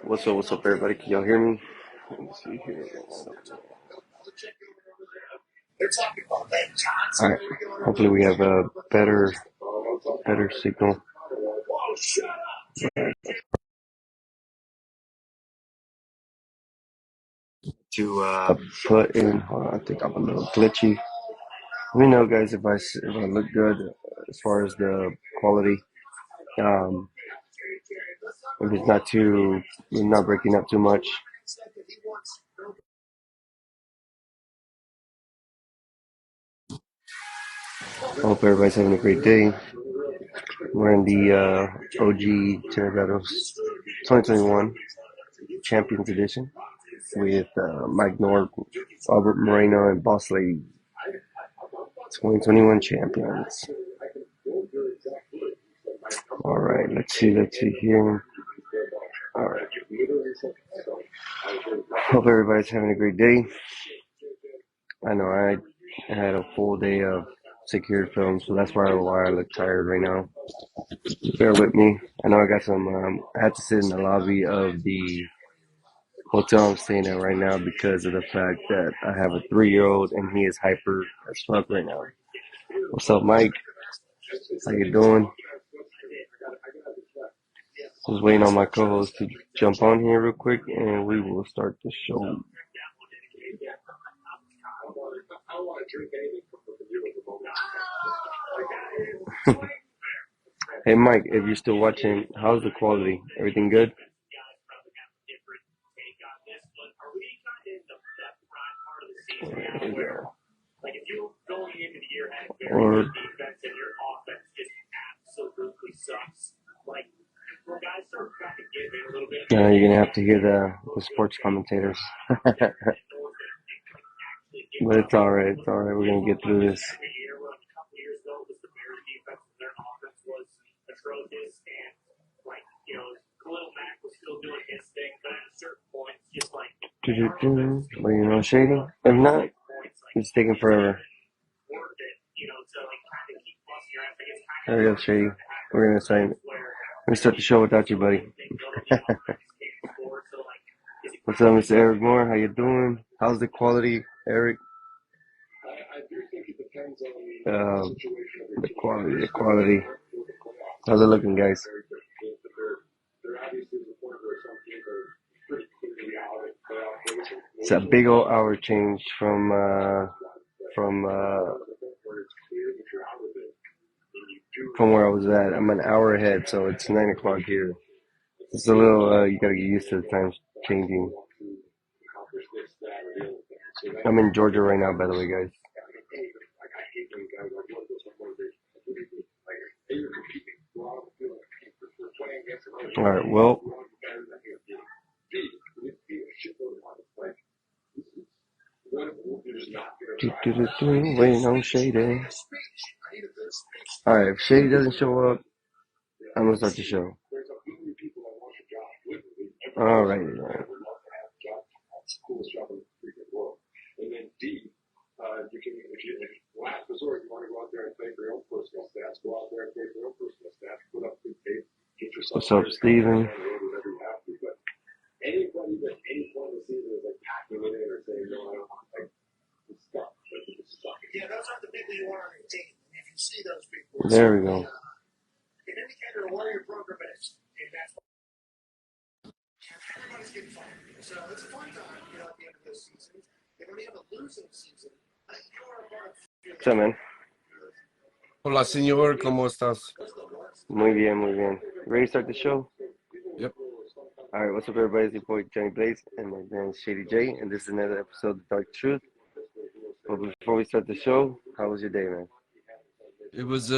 What's up, everybody? Can y'all hear me? Let me see here. All right. Hopefully, we have a better signal to put in. Hold on, I think I'm a little glitchy. Let me know, guys, if I look good as far as the quality. Um, if it's not too, not breaking up too much. I hope everybody's having a great day. We're in the OG Terra Battles 2021 Champions Edition with Mike North, Albert Moreno, and Boss Lady. 2021 champions. All right, let's see here. All right. Hope everybody's having a great day. I know I had a full day of secured film, so that's why I look tired right now. Bear with me. I know I got some. I had to sit in the lobby of the hotel I'm staying at right now because of the fact that I have a 3-year-old and he is hyper as fuck right now. What's up, Mike? How you doing? Just waiting on my co-host to jump on here real quick, and we will start the show. Hey, Mike, if you're still watching, how's the quality? Everything good? Or you're gonna have to hear the sports commentators. But it's all right. It's all right. We're gonna get through this. Well, shady. If not, it's taking forever. There we go, shady. We're gonna say. Let me start the show without you, buddy. What's up, Mr. Eric Moore? How you doing? How's the quality, Eric? The quality. How's it looking, guys? It's a big old hour change from from where I was at. I'm an hour ahead, so it's 9 o'clock here. It's a little. You gotta get used to the times changing. I'm in Georgia right now, by the way, guys. All right. Well, waiting on Shady. All right. If Shady doesn't show up, I'm gonna start the show. All right. What's up, Steven? There we go. What's up, man? Hola, señor. ¿Cómo estás? Muy bien, muy bien. Ready to start the show? Yep. All right, what's up, everybody? It's your boy Johnny Blaze, and my name is Shady J, and this is another episode of Dark Truth. But before we start the show, how was your day, man? It was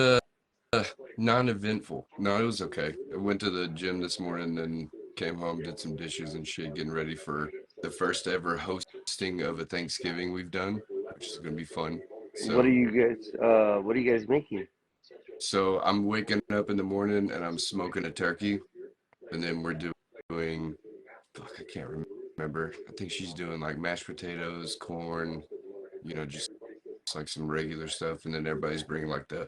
non-eventful. No, it was okay. I went to the gym this morning and came home, did some dishes and shit, getting ready for the first ever hosting of a Thanksgiving we've done, which is gonna be fun. What are So, you guys making? so I'm waking up in the morning and I'm smoking a turkey, and then we're doing, fuck, I can't remember. I think she's doing like mashed potatoes, corn, just like some regular stuff, and then everybody's bringing like the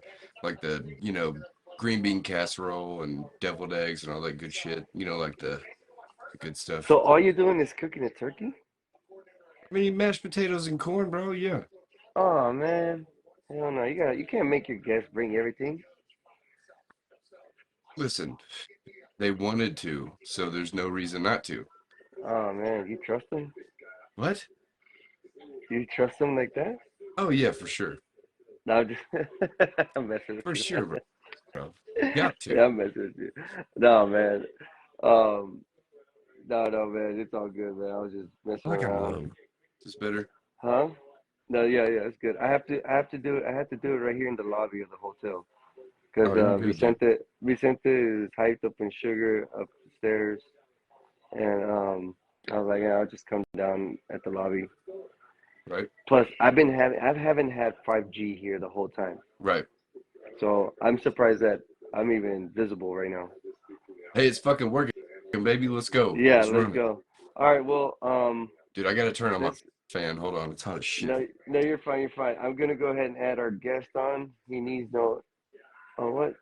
green bean casserole and deviled eggs and all that good shit. You know, like the good stuff. So all you're doing is cooking a turkey? I mean, mashed potatoes and corn, bro. Yeah. Oh man, hell no! You can't make your guests bring everything. Listen, they wanted to, so there's no reason not to. Oh man, you trust them? What? You trust them like that? Oh yeah, for sure. No, I'm just I'm messing with For you. sure, bro. Got to. Yeah, I'm messing with you. No, man. Um, no, man. It's all good, man. I was just I messing like I'm around. low. Is this better? Huh? No, yeah, it's good. I have to do it. I have to do it right here in the lobby of the hotel because Oh, you're good, dude. Vicente is hyped up in sugar upstairs, and I was like, yeah, I'll just come down at the lobby. Right? Plus, I haven't had 5G here the whole time, Right. so I'm surprised that I'm even visible right now. Hey, it's fucking working, baby. Let's go. Yeah, Let's let's run it. go. All right, well, Dude, I gotta turn on my let's. fan. Hold on. It's hot as shit. No, you're fine. You're fine. I'm gonna go ahead and add our guest on. He needs no. Oh, what?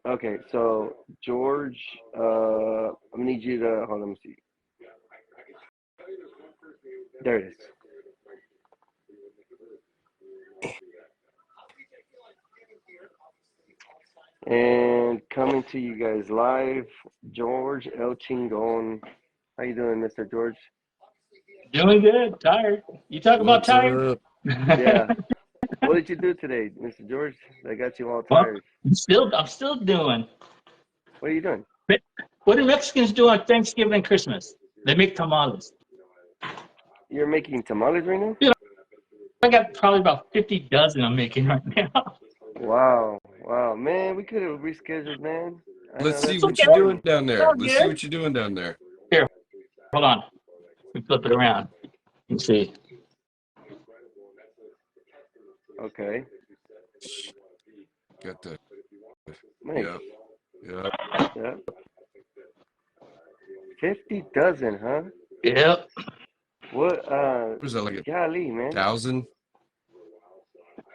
Okay, so George, I'm gonna need you to hold on. Let me see. There it is. And coming to you guys live, George El Chingon. How you doing, Mr. George? Doing good. Tired. You talk about What's tired? up? Yeah. What did you do today, Mr. George? I got you all Well, tired. I'm still doing. What are you doing? What do Mexicans do on Thanksgiving and Christmas? They make tamales. You're making tamales right now? Dude, I got probably about 50 dozen I'm making right now. Wow, wow, man, we could have rescheduled, man. I Let's know see that's It's okay. what you're doing important. down It's there. all Let's see good. what you're doing down there. Here, hold on. We flip it around and see. Okay, Got the. nice. Yep. Yep. Yeah, 50 dozen, huh? Yep. What? What is that, like a Golly, man. thousand?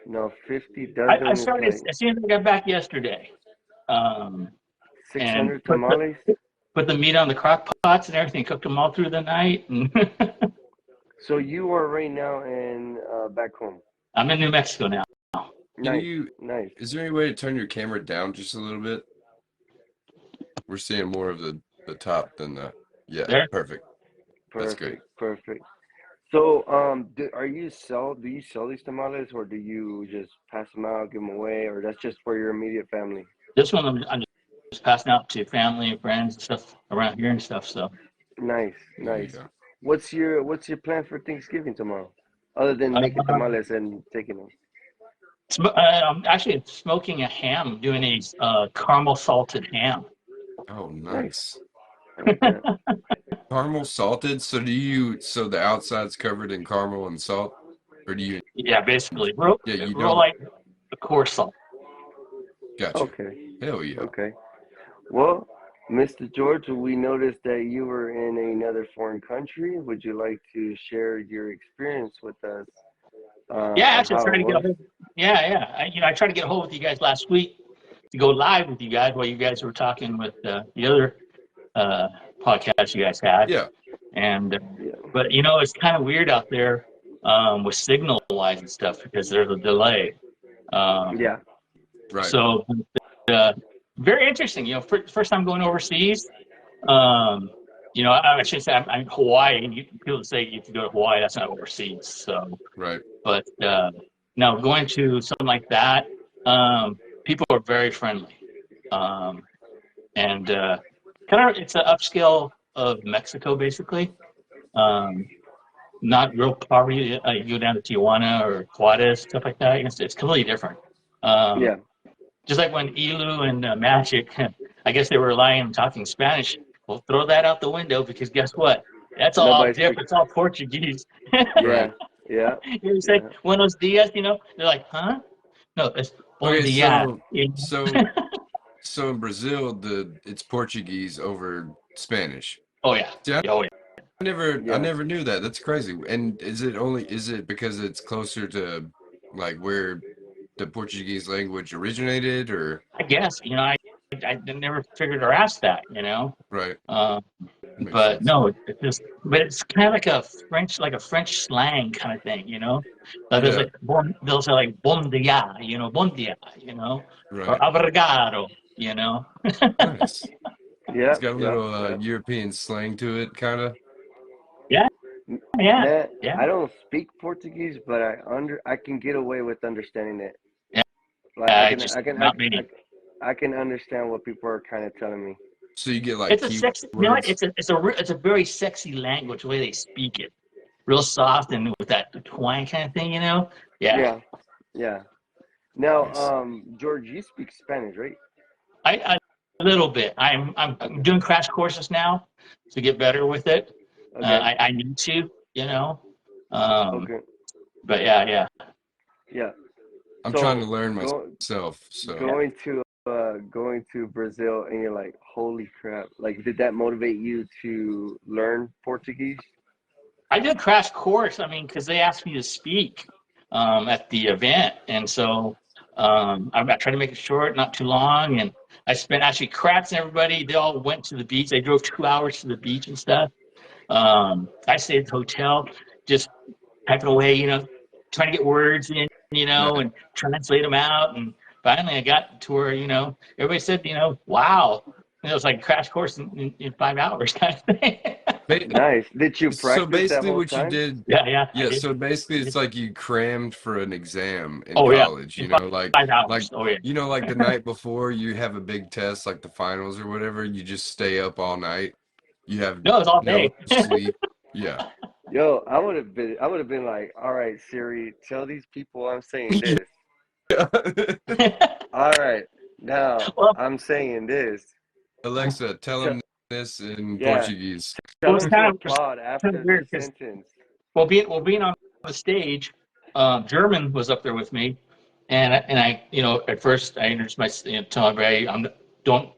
No, 50 I dozen is started like as soon as I got back yesterday. Um, and 600 tamales. put the meat on the crock pots and everything. Cooked them all through the night. And So you are right now in back home. I'm in New Mexico now. Can Nice, you? nice. Is there any way to turn your camera down just a little bit? We're seeing more of the top than the. Yeah. There. Perfect. That's good. Perfect, perfect. So, do you sell these tamales or do you just pass them out, give them away, or that's just for your immediate family? This one I'm just passing out to family and friends and stuff around here and stuff. So Nice, There you nice. go. What's your plan for Thanksgiving tomorrow, other than making uh, tamales and taking them? I'm actually smoking a ham, doing a caramel salted ham. Oh, Nice. nice. I like that. Caramel salted. So do you? So the outside's covered in caramel and salt, or do you? Yeah, basically, real, Yeah, you real don't. like a coarse salt. Gotcha. Okay, Hell yeah. okay. Well, Mr. George, we noticed that you were in another foreign country. Would you like to share your experience with us Yeah, on actually, how trying it to get a was? hold. Yeah, yeah. I tried to get a hold with you guys last week to go live with you guys while you guys were talking with the other uh, podcast you guys had, Yeah. and Yeah, but it's kind of weird out there with signal wise and stuff because there's a delay. Um, yeah. Right. so uh, very interesting. First time going overseas. Um, I should say I'm Hawaii. And people say you can go to Hawaii. That's not overseas. So, Right. but now going to something like that, people are very friendly, and kind of it's an upscale of Mexico, basically. Um, Not real poverty. You go down to Tijuana or Juarez, stuff like that. It's completely different. Um, Yeah, just like when Elu and Magic, I guess they were relying on talking Spanish. Well, throw that out the window because guess what? That's all nobody speaks. different. It's all Portuguese. Yeah, Right. yeah, You say yeah. Buenos dias, they're like, huh? No, it's Bon Okay. dia. So so in Brazil, it's Portuguese over Spanish. Oh yeah, See, I oh yeah. never I Yeah. never knew that. That's crazy. And is it because it's closer to like where the Portuguese language originated, or I guess, I never figured or asked that, right? Uh, That makes but sense. no, but it's kind of like a French slang kind of thing, Like there's Yeah, like they'll say like bon dia, bon dia, or right. abrigado, you know. Nice. It's Yep, got a yep, little yep. European slang to it, kind of. Yeah, yeah, Man, yeah, I don't speak Portuguese, but I can get away with understanding it. yeah. Like I just not me. I can understand what people are kind of telling me. So you get like It's a sexy, keywords. it's a very sexy language the way they speak it, real soft and with that twang kind of thing, Yeah, Yeah, yeah. Now, Nice. George, you speak Spanish, right? I a little bit. I'm doing crash courses now to get better with it. Okay, I need to, Um, okay, but yeah, yeah. yeah. I'm trying to So learn go, myself. So going to Brazil, and you're like, holy crap! Like, did that motivate you to learn Portuguese? I did a crash course. I mean, because they asked me to speak at the event, and so I tried to make it short, not too long, and I spent actually crats and everybody. They all went to the beach. They drove 2 hours to the beach and stuff. I stayed at the hotel, just typing away, trying to get words in, right. and translate them out. And finally, I got to where, everybody said, wow. And it was like a crash course in 5 hours kind of thing. Ba- Nice. Did you So practice that basically, whole what you time? did, Yeah, yeah, I yeah. did. So basically, it's like you crammed for an exam in Oh, yeah, college. in You know, like 5 hours. Oh, yeah. like the night before you have a big test, like the finals or whatever. You just stay up all night. You have No, it's all no day. sleep. Yeah. Yo, I would have been like, all right, Siri, tell these people I'm saying this. All right, now Well, I'm saying this. Alexa, tell Tell, him this in yeah, Portuguese. it tell was them to it was applaud kind of after weird this because, sentence. being on the stage, German was up there with me. And I, at first I introduced myself, tell everybody don't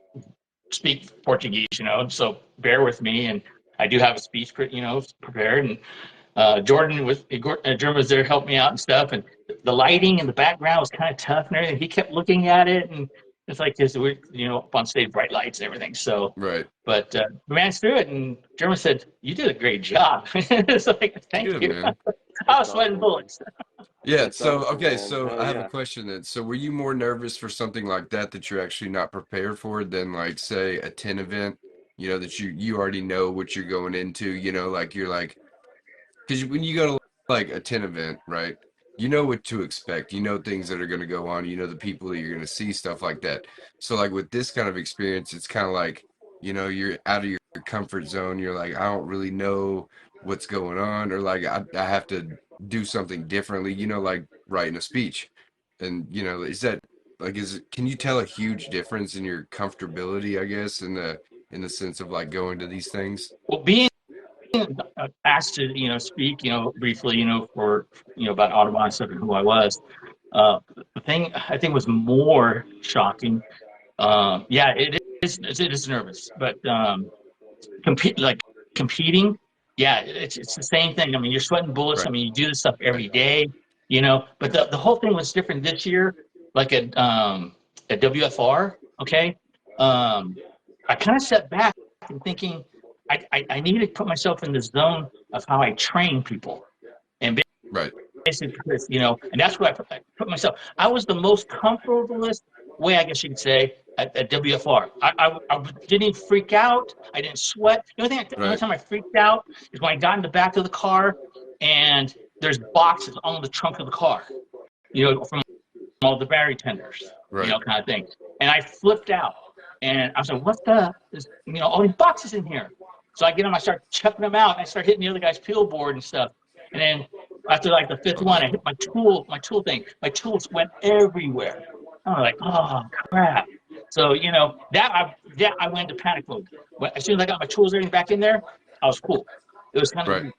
speak Portuguese, so bear with me. And I do have a speech, prepared. And Jordan was there to help me out and stuff. And the lighting in the background was kind of tough and everything. He kept looking at it, and it's like because we're, up on stage, bright lights and everything. So, Right. but we managed through it. And Jordan said, "You did a great job." It's like, thank Good, you. man. I That's was sweating awesome. bullets. Yeah, That's so awesome, okay, man. so Hell I have a yeah. question then. So were you more nervous for something like that you're actually not prepared for than like say a 10 event, that you already know what you're going into, like you're like because when you go to like a 10 event, right? You know what to expect. You know things that are going to go on, the people that you're going to see, stuff like that. So like with this kind of experience, it's kind of like, you're out of your comfort zone. You're like, I don't really know what's going on, or like I have to do something differently, like writing a speech. And is that like can you tell a huge difference in your comfortability, I guess, in the sense of like going to these things? Well, being asked to speak briefly for about Audubon stuff and who I was. The thing I think was more shocking. Yeah, it is nervous, but competing. Yeah, it's the same thing. I mean, you're sweating bullets. I Right. mean, you do this stuff every day, But the whole thing was different this year. Like at WFR, okay. I kind of stepped back and thinking I need to put myself in the zone of how I train people. And Right. basically, because, and that's where I put myself. I was the most comfortablest way, I guess you could say, at WFR. I didn't freak out. I didn't sweat. The only Right. time I freaked out is when I got in the back of the car and there's boxes on the trunk of the car, from all the battery tenders, Right. kind of thing. And I flipped out, and I was like, "What the? There's, all these boxes in here." So I get them, I start chucking them out, and I start hitting the other guy's peel board and stuff. And then after like the fifth Oh one, I no. hit my tool thing. My tools went everywhere. I was like, "Oh crap!" So I went into panic mode. As soon as I got my tools everything back in there, I was cool. It was kind Right. of,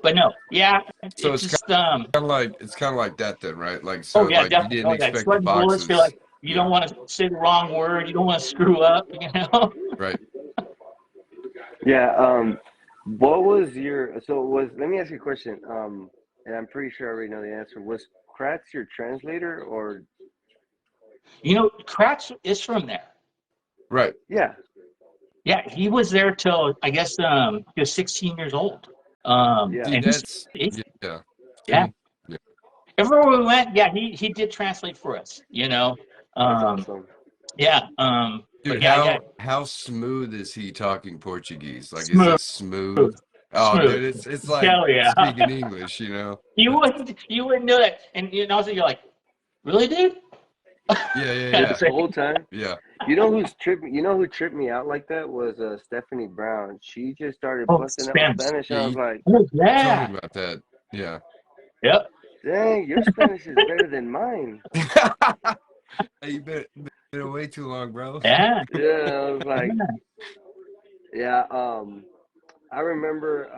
but no, yeah, So it it's kind just it's kind of like that then, right? Like Oh so yeah, like you definitely. didn't Oh yeah, expect the sweating bullets. Feel boxes. like you Yeah. don't want to say the wrong word. You don't want to screw up. Right. Yeah. What was your? So was? Let me ask you a question. And I'm pretty sure I already know the answer. Was Kratz your translator or Kratz is from there. Right. yeah, Yeah, he was there till I guess he was 16 years old. yeah, See, And that's he's yeah. yeah. See, yeah. Everywhere we went, yeah, he did translate for us. that's Um, awesome. yeah. Dude, But yeah, yeah, how smooth is he talking Portuguese? Like, is smooth, it smooth? Oh, smooth. dude, it's like Hell yeah. speaking English, you know? You wouldn't know that, and also you're like, really, dude? Yeah, yeah, Kind of yeah, The thing. whole time. yeah. You know who tripped me out like that was Stephanie Brown. She just started Oh, busting out Spanish. Spanish, and Yeah, I was you like, Oh told me yeah. about that. Yeah. Yep. "Dang, your Spanish is better than mine." Hey, you been away too long, bro. Yeah. Yeah, I was like, Yeah. yeah. I remember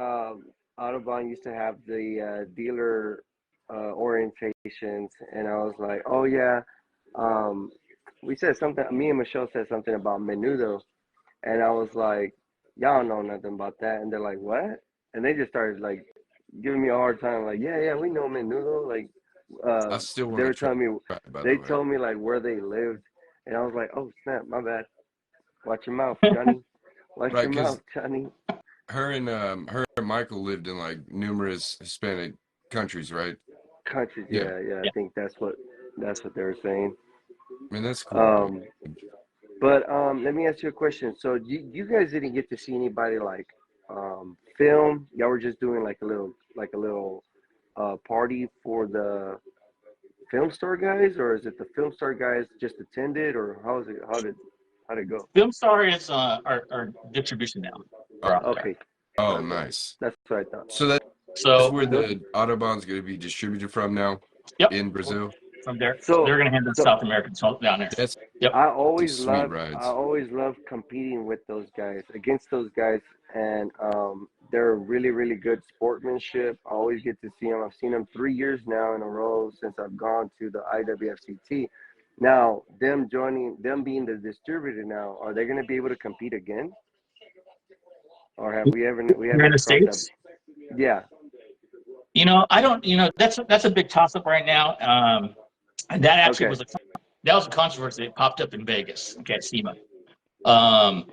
Autobahn used to have the dealer orientations, and I was like, oh yeah. Um, we said something. Me and Michelle said something about menudo, and I was like, y'all don't know nothing about that, and they're like, what? And they just started like giving me a hard time, like, yeah, yeah, we know menudo. Like, I still they want to were telling me, try it, by the they way. told me like where they lived, and I was like, oh snap, my bad. Watch your mouth, Johnny. Watch Right, your mouth, because Johnny. her and Michael lived in like numerous Hispanic countries, right? Countries, Yeah. yeah, yeah. I Yeah. think that's what they were saying. I mean, that's cool, dude. Um, but let me ask you a question. So you guys didn't get to see anybody like film. Y'all were just doing like a little party for the film store guys, or is it the film store guys just attended, or how is it? How did it go? Filmstar is our distribution now. Oh, We're out there. Okay, oh, okay, nice. that's what I thought. So that's So where So the Autobahn's going to be distributed from now yep, in Brazil. from there so they're gonna handle so South American so down there. That's Yep. some sweet I rides. always love competing with those guys, against those guys, and they're really really good sportsmanship. I always get to see them. I've seen them 3 years now in a row since I've gone to the IWFCT. Now them being the distributor now, are they going to be able to compete again, or have we You're in haven't the crossed that? States. Yeah. I don't. That's a big toss up right now. And that actually Okay. was a controversy that popped up in Vegas. Okay, at SEMA. Um,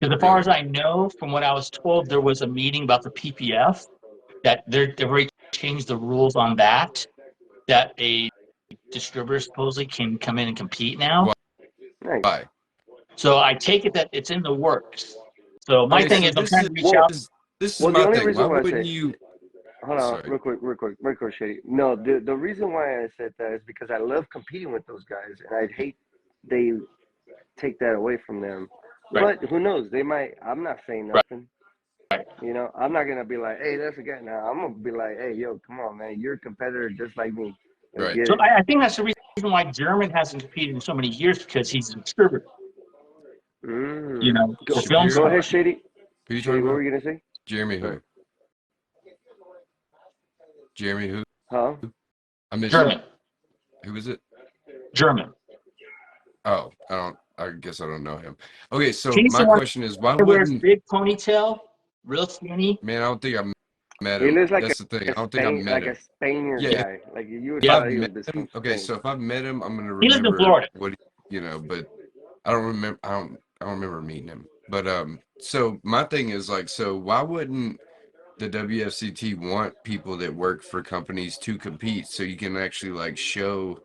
because as far Really? as I know, from what I was told, there was a meeting about the PPF that they've already changed the rules on that. That a distributor supposedly can come in and compete now. Nice. Why? So I take it that it's in the works. So my Okay, thing so is, I'm trying to reach Well, out. this is well, the my only thing. Why reason why I wouldn't say you? hold on, Sorry. real quick, Shady. No, the reason why I said that is because I love competing with those guys, and I'd hate they take that away from them. Right, But who knows? They might. I'm not saying right, nothing. right. I'm not gonna be like, hey, that's a guy. Now I'm gonna be like, hey, yo, come on, man, you're a competitor just like me. Let's Right. get So it. I think that's the reason why German hasn't competed in so many years because he's a distributor. For film Go Shapiro? ahead, star. Shady. Who you Shady, talking what about? were you gonna say? Jeremy Sorry. who? Jeremy who? Huh? I missed it. German, Who is it? German. Oh, I don't. I guess I don't know him. Okay, so He's the my one question is, why that wears wouldn't big ponytail, real skinny. man? I don't think I met He him. looks like That's the thing. a I don't think I Spain, met like a him. Spaniard Yeah, guy. Like you would if Yep. thought I've he met was him, from okay. Spain. So if I've met him, I'm gonna He lives in remember Florida. what but I don't remember. I don't remember meeting him. But so my thing is like, so why wouldn't the WFCT want people that work for companies to compete so you can actually like show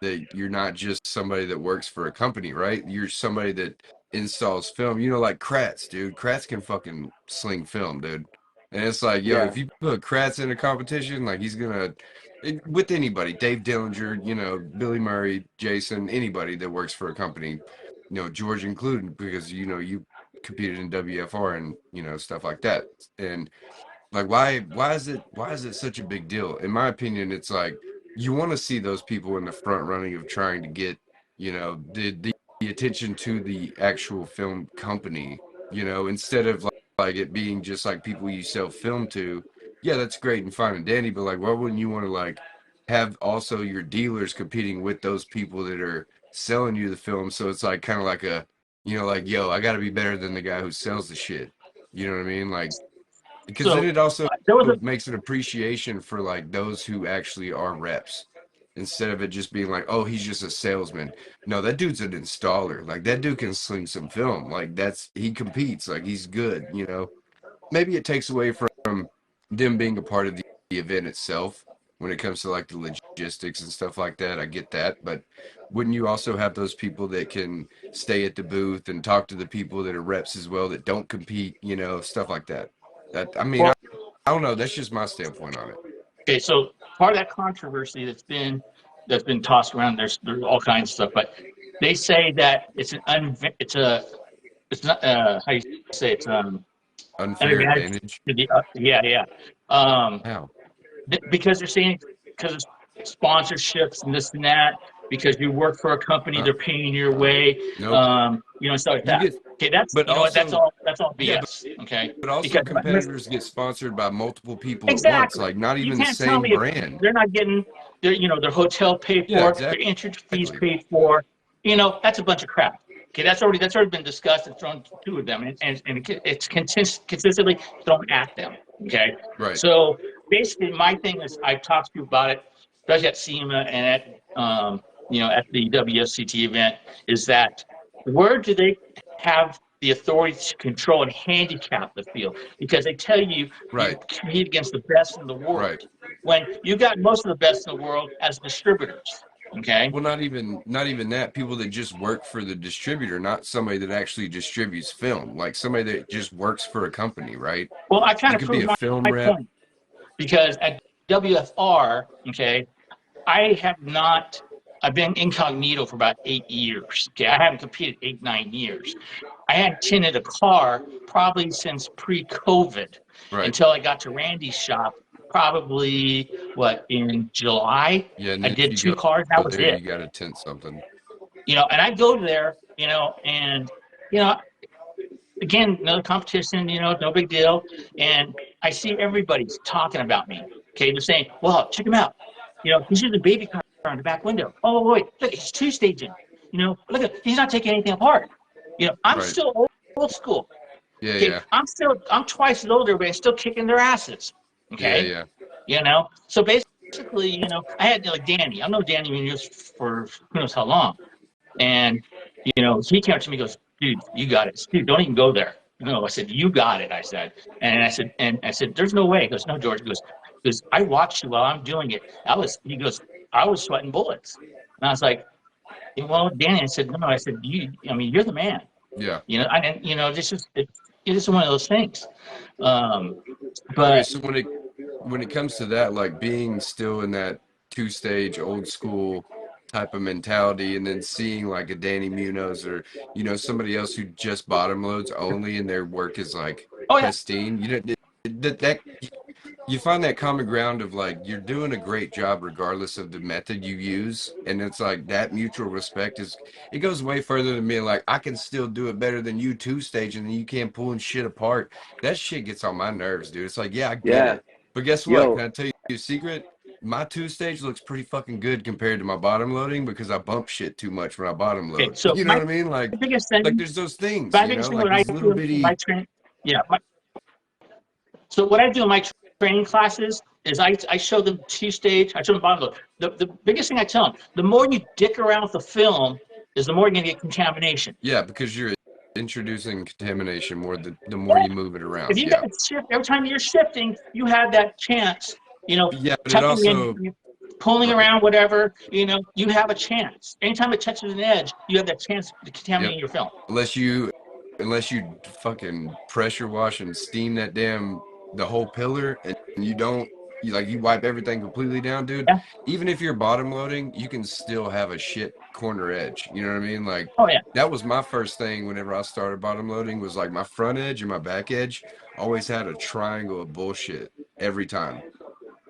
that you're not just somebody that works for a company, right? You're somebody that installs film. Like Kratz, dude. Kratz can fucking sling film, dude. And it's like, yo, Yeah. if you put Kratz in a competition, like he's gonna with anybody, Dave Dillinger, Billy Murray, Jason, anybody that works for a company, George included, because you competed in WFR and stuff like that. And like, why is it such a big deal? In my opinion, it's like you want to see those people in the front running of trying to get, the attention to the actual film company, instead of like it being just like people you sell film to. Yeah, that's great and fine and dandy, but like, why wouldn't you want to like have also your dealers competing with those people that are selling you the film? So it's like kind of like like, yo, I got to be better than the guy who sells the shit. You know what I mean? Like, because then So it also there was a makes an appreciation for like those who actually are reps. instead of it just being like, oh, he's just a salesman. No, that dude's an installer. Like that dude can sling some film. Like he competes. Like he's good. Maybe it takes away from them being a part of the event itself when it comes to like the logistics and stuff like that. I get that, but wouldn't you also have those people that can stay at the booth and talk to the people that are reps as well that don't compete, stuff like that? I mean, Well, I don't know. That's just my standpoint on it. okay, so part of that controversy that's been tossed around, there's all kinds of stuff, but they say that it's not how you say it's an Unfair advantage advantage. to the yeah. Um, How? because they're saying because of sponsorships and this and that, because you work for a company, Uh, they're paying your uh, way, nope. stuff like You that. get, Okay, that's but what that's also, all yeah, BS. Okay, but also because competitors get sponsored by multiple people at once, exactly, like not you even the can't tell same me if brand. they're not getting their hotel paid Yeah, for, their entry fees exactly. paid for. That's a bunch of crap. Okay, that's already been discussed and thrown to them, and it's consistently thrown at them. Okay, Right. so basically, my thing is I've talked to you about it, especially at SEMA and at the WSCT event, is that where do they have the authority to control and handicap the field? Because they tell you Right. compete against the best in the Right. world when you got most of the best in the world as distributors. Okay. Well, not even that. People that just work for the distributor, not somebody that actually distributes film, like somebody that just works for a company, right? Well, I kind You of could be proved a my film rep. point because at WFR, okay, I have not. I've been incognito for about 8 years. Okay, I haven't competed 8, 9 years. I hadn't tinted a car probably since pre-COVID Right. until I got to Randy's shop. Probably what in July. Yeah, and I then if did you two go cars. That was there, it. you got to tint something. And I go there. And you know, again, another competition. No big deal. And I see everybody's talking about me. Okay, they're saying, "Well, check him out. He's using a baby car on the back window. Oh, wait, look, he's two staging. Look at he's not taking anything apart. I'm Right. still old school. Yeah, Okay, yeah. I'm twice as old as everybody, still kicking their asses. Yeah, Okay, yeah. so basically, I had like Danny. I know Danny been used for who knows how long, and he came up to me and goes, "Dude, you got it. Dude, don't even go there." No, I said, "You got it." I said, "There's no way." He goes, "No, George." He goes, "I watched you while I'm doing it. He goes, I was sweating bullets." And I was like, "Well, Danny," I said, "No." I said, you're the man." Yeah. This is one of those things. Um, Okay, but so when it comes to that, like being still in that two-stage old school type of mentality, and then seeing like a Danny Munoz or somebody else who just bottom loads only, and their work is like oh yeah, pristine, that you find that common ground of like you're doing a great job regardless of the method you use, and it's like that mutual respect it goes way further than being like I can still do it better than you two stage and then you can't pulling shit apart. That shit gets on my nerves, dude. It's like, yeah, I get Yeah. it, but guess what, can Yo, I tell you a secret? My two stage looks pretty fucking good compared to my bottom loading because I bump shit too much when I bottom okay. load. So You know what I mean? Like biggest thing, there's those things, my biggest thing like when I these little do in my bitty. training, yeah. So what I do in my training classes is I show them two stage. I show them bottom load. The biggest thing I tell them: the more you dick around with the film, is the more you're gonna get contamination. Yeah, because you're introducing contamination more the more you move it If around. you got Yeah. to shift every time you're shifting, you have that chance. Yeah, but it Tucking in, also pulling right. around, whatever. You have a chance. Anytime it touches an edge, you have that chance to Yep. contaminate your film. Unless you fucking pressure wash and steam the whole pillar and you don't you wipe everything completely down, dude. Yeah. Even if you're bottom loading, you can still have a shit corner edge. You know what I mean? Like Oh yeah. that was my first thing whenever I started bottom loading was like my front edge and my back edge always had a triangle of bullshit every time.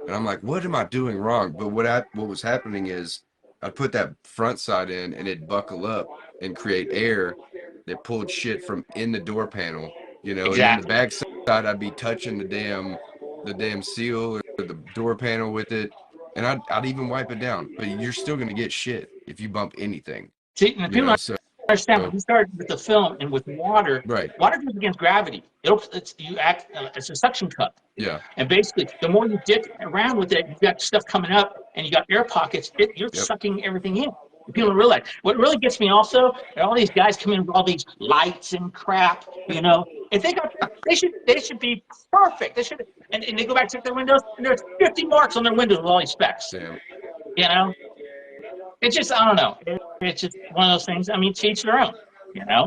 And I'm like, what am I doing wrong? But what was happening is I'd put that front side in and it'd buckle up and create air that pulled shit from in the door panel, and then the Exactly. back side I'd be touching the damn seal or the door panel with it. And I'd even wipe it down. But you're still gonna get shit if you bump anything, See, and the people so understand, So when you start with the film and with water, right. water goes against gravity. It's a suction cup. Yeah. And basically, the more you dig around with it, you've got stuff coming up and you got air pockets, you're Yep. sucking everything in. People Yep. don't realize. What really gets me also, are all these guys come in with all these lights and crap, If they should be perfect. They should, and they go back to check their windows, and there's 50 marks on their windows with all these specs. Damn. You know, it's just, I don't know. It's just one of those things. I mean, to each their own.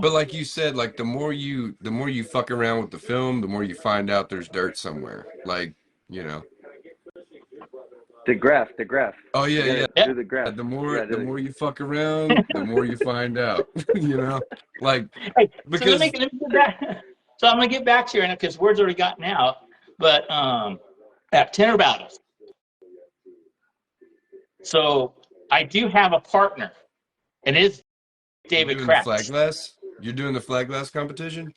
But like you said, like the more you fuck around with the film, the more you find out there's dirt somewhere. Like, you know. The graph. Oh You yeah, yeah. gotta Yeah. do the graph. The more Yeah, the more you fuck around, the more you find out. You know? Like Hey, so because let me get back. So I'm gonna get back to you because word's already gotten out. But at tenor battles. So I do have a partner. It is you're David doing the flag Kratz. glass? You're doing the flag glass competition?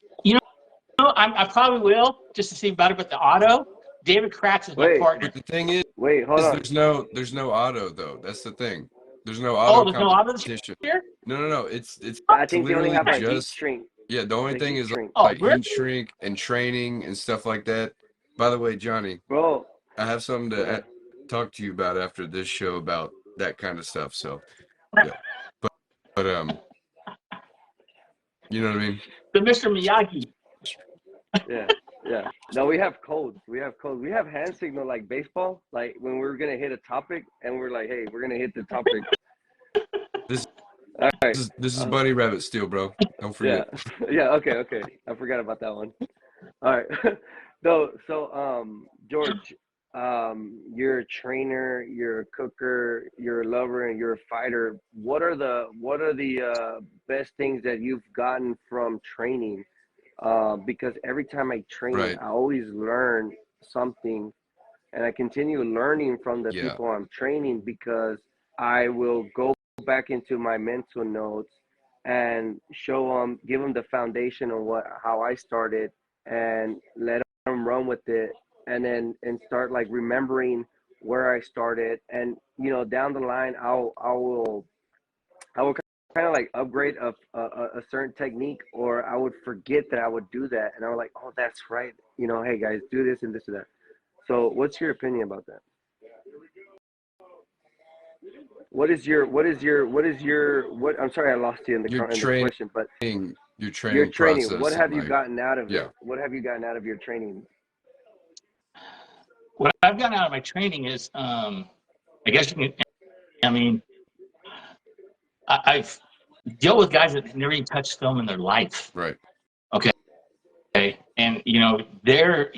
I probably will just to see about it. But the auto, David Kratz is my partner. But the thing is hold on. there's no auto though. That's the thing. There's no Oh, auto there's no auto this competition. year? No. It's I think they only literally have like heat just shrink. yeah, the only The thing heat is shrink. Oh, like really? heat shrink and training and stuff like that. By the way, Johnny, Bro, I have something go to ahead. talk to you about after this show about that kind of stuff. So, yeah. But you know what I mean? The Mr. Miyagi. Yeah. No, we have codes. We have hand signal like baseball. Like when we're gonna hit a topic and we're like, hey, we're gonna hit the topic. This All right. this is Bunny Rabbit Steel, bro. Don't Yeah. forget. Yeah. Okay. I forgot about that one. All right. No. So, George, you're a trainer, you're a cooker, you're a lover, and you're a fighter. What are the best things that you've gotten from training? Because every time I train, Right. I always learn something, and I continue learning from the Yeah. people I'm training because I will go back into my mental notes and give them the foundation of how I started, and let them run with it, and start like remembering where I started, and down the line, I will kind of like upgrade a certain technique, or I would forget that I would do that, and I was like, oh, that's right. Hey guys, do this and this and that. So, what's your opinion about that? What? I'm sorry, I lost you in Your the question, but your your training training. What process and have you like gotten out of yeah. it? What have you gotten out of your training? What I've gotten out of my training is, I guess I mean, I've dealt with guys that have never even touched film in their life. Right. Okay. And, they're,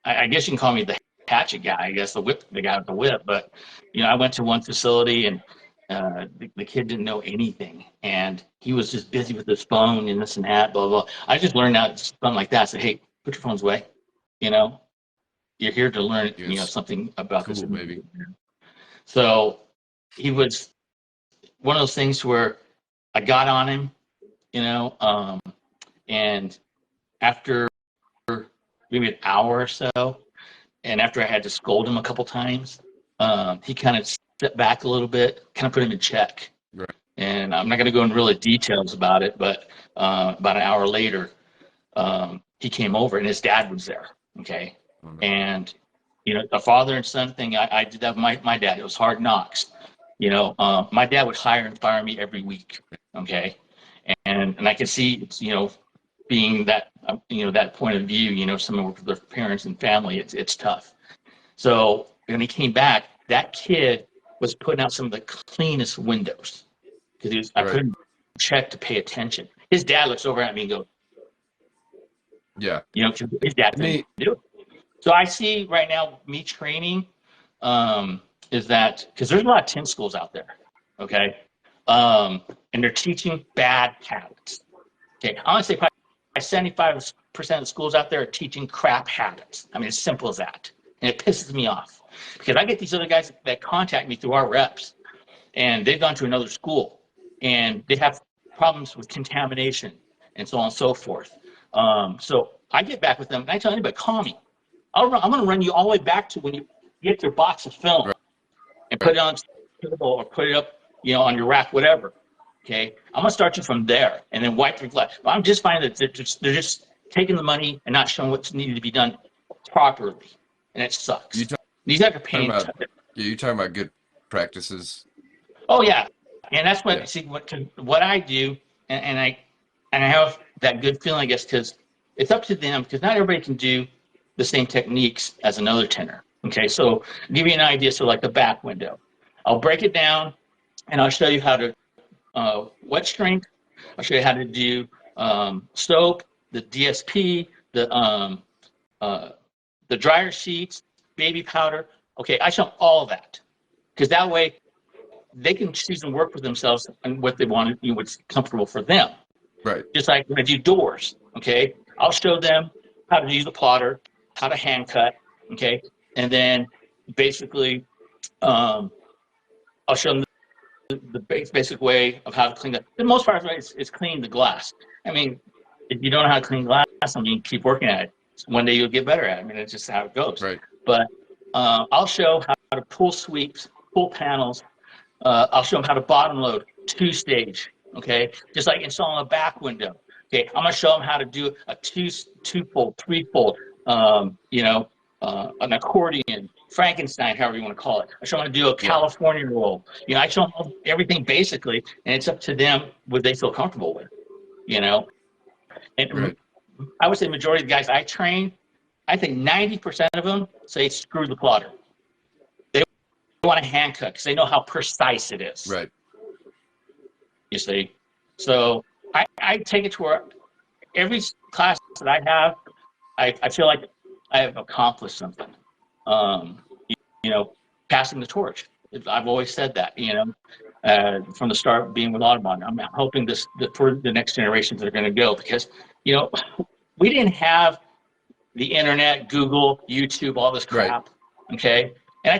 I guess you can call me the hatchet guy, I guess, the guy with the whip. But, I went to one facility and the kid didn't know anything. And he was just busy with his phone and this and that, blah, blah. I just learned out something like that. I said, hey, put your phones away. You're here to learn, Yes. something about this. Cool, baby. So he was one of those things where I got on him, and after maybe an hour or so, and after I had to scold him a couple times, he kind of stepped back a little bit, kind of put him in check. Right. And I'm not going to go into really details about it, but about an hour later, he came over and his dad was there. Okay. Mm-hmm. And, a father and son thing, I did that with my dad. It was hard knocks. My dad would hire and fire me every week. Okay. And I could see, being that, that point of view, someone with their parents and family, it's tough. So when he came back, that kid was putting out some of the cleanest windows because I couldn't check to pay attention. His dad looks over at me and goes, yeah, his dad didn't do it. So I see right now me training is that because there's a lot of 10 schools out there, okay, and they're teaching bad habits. Okay, I want to say probably 75% of the schools out there are teaching crap habits. I mean, it's simple as that, and it pisses me off because I get these other guys that contact me through our reps, and they've gone to another school, and they have problems with contamination and so on and so forth. So I get back with them, and I tell anybody, call me. I'm going to run you all the way back to when you get your box of film and put it on the table or put it up, on your rack, whatever. Okay, I'm gonna start you from there, and then wipe your glass. But I'm just finding that they're just taking the money and not showing what's needed to be done properly, and it You sucks. These guys are talking paying. about you're talking about good practices. Oh yeah, and that's Yeah. what see what I do, and I have that good feeling, I guess, because it's up to them because not everybody can do the same techniques as another tenor. Okay, so I'll give you an idea. So like the back window, I'll break it down and I'll show you how to wet shrink. I'll show you how to do soap, the DSP, uh, the dryer sheets, baby powder. Okay, I show them all of that because that way they can choose and work with themselves and what they want, what's comfortable for them. Right. Just like when I do doors, okay, I'll show them how to use the plotter, how to hand cut, okay, and then basically I'll show them the basic way of how to clean it. The most part is clean the glass. I mean, if you don't know how to clean glass, I mean, keep working at it. One day you'll get better at it. I mean, it's just how it goes. Right. But I'll show how to pull sweeps, pull panels. I'll show them how to bottom load, 2-stage, okay? Just like installing a back window. Okay, I'm gonna show them how to do a two-fold, three-fold, an accordion, Frankenstein, however you want to call it. I show them how to do a California roll. I show them everything basically, and it's up to them what they feel comfortable with, And Right. I would say the majority of the guys I train, I think 90% of them say screw the plotter. They want to hand cut because they know how precise it is. Right. You see, so I take it to where every class that I have, I feel like I have accomplished something. Passing the torch. I've always said that. From the start being with Audubon, I'm hoping for the next generations that are going to go because we didn't have the internet, Google, YouTube, all this crap. Right. Okay, and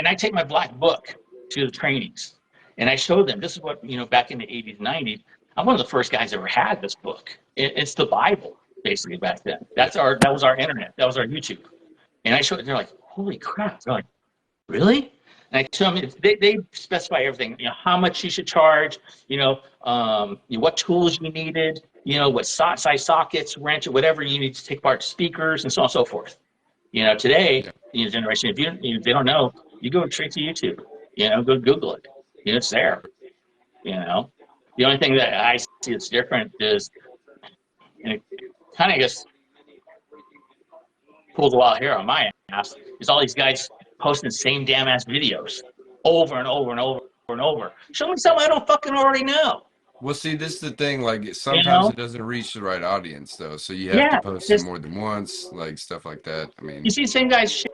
I take my black book to the trainings, and I show them this is what back in the 80s, 90s. I'm one of the first guys ever had this book. It's the Bible basically back then. That was our internet. That was our YouTube, and I showed it. They're like, holy crap! They're like, really? And I tell them they specify everything. How much you should charge. What tools you needed. What size sockets, wrench, whatever you need to take apart speakers, and so on and so forth. Today, generation, if they don't know, you go straight to YouTube. Go Google it. It's there. The only thing that I see that's different is, and it kind of just pulls a while hair on my ass, is all these guys posting the same damn ass videos over and over and over and over. Show me something I don't fucking already know. Well, see, this is the thing. Like sometimes it doesn't reach the right audience, though. So you have to post it more than once, like stuff like that. I mean, you see the same guys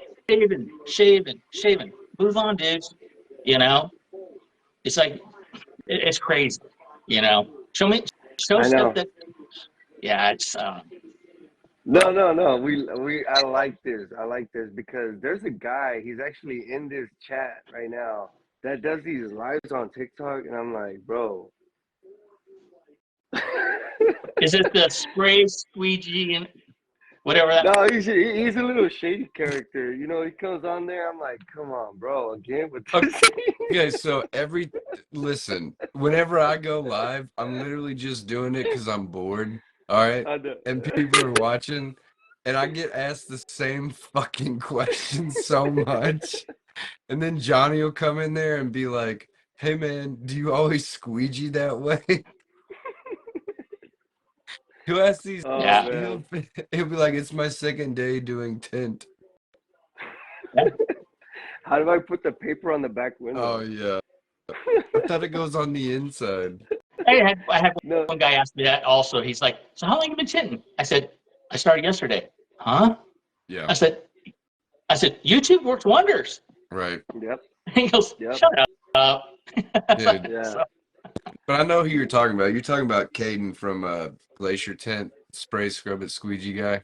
shaving. Move on, dudes. It's like it's crazy. Show stuff that. Yeah, it's. No. I like this. I like this because there's a guy. He's actually in this chat right now that does these lives on TikTok, and I'm like, bro. Is it the spray squeegee and whatever that? No, he's a little shady character. He comes on there. I'm like, come on, bro, again with this. Okay, so listen, whenever I go live, I'm literally just doing it because I'm bored. All right, and people are watching, and I get asked the same fucking questions so much, and then Johnny will come in there and be like, "Hey man, do you always squeegee that way?" He'll ask these. He'll be like, "It's my second day doing tint." Yeah. How do I put the paper on the back window? Oh yeah, I thought it goes on the inside. I had one guy ask me that also. He's like, "So how long have you been tinting?" I said, "I started yesterday." Huh? Yeah. I said, YouTube works wonders. Right. Yep. He goes, "Shut up." Dude. Yeah. But I know who you're talking about. You're talking about Caden from Glacier Tent, spray scrub it squeegee guy.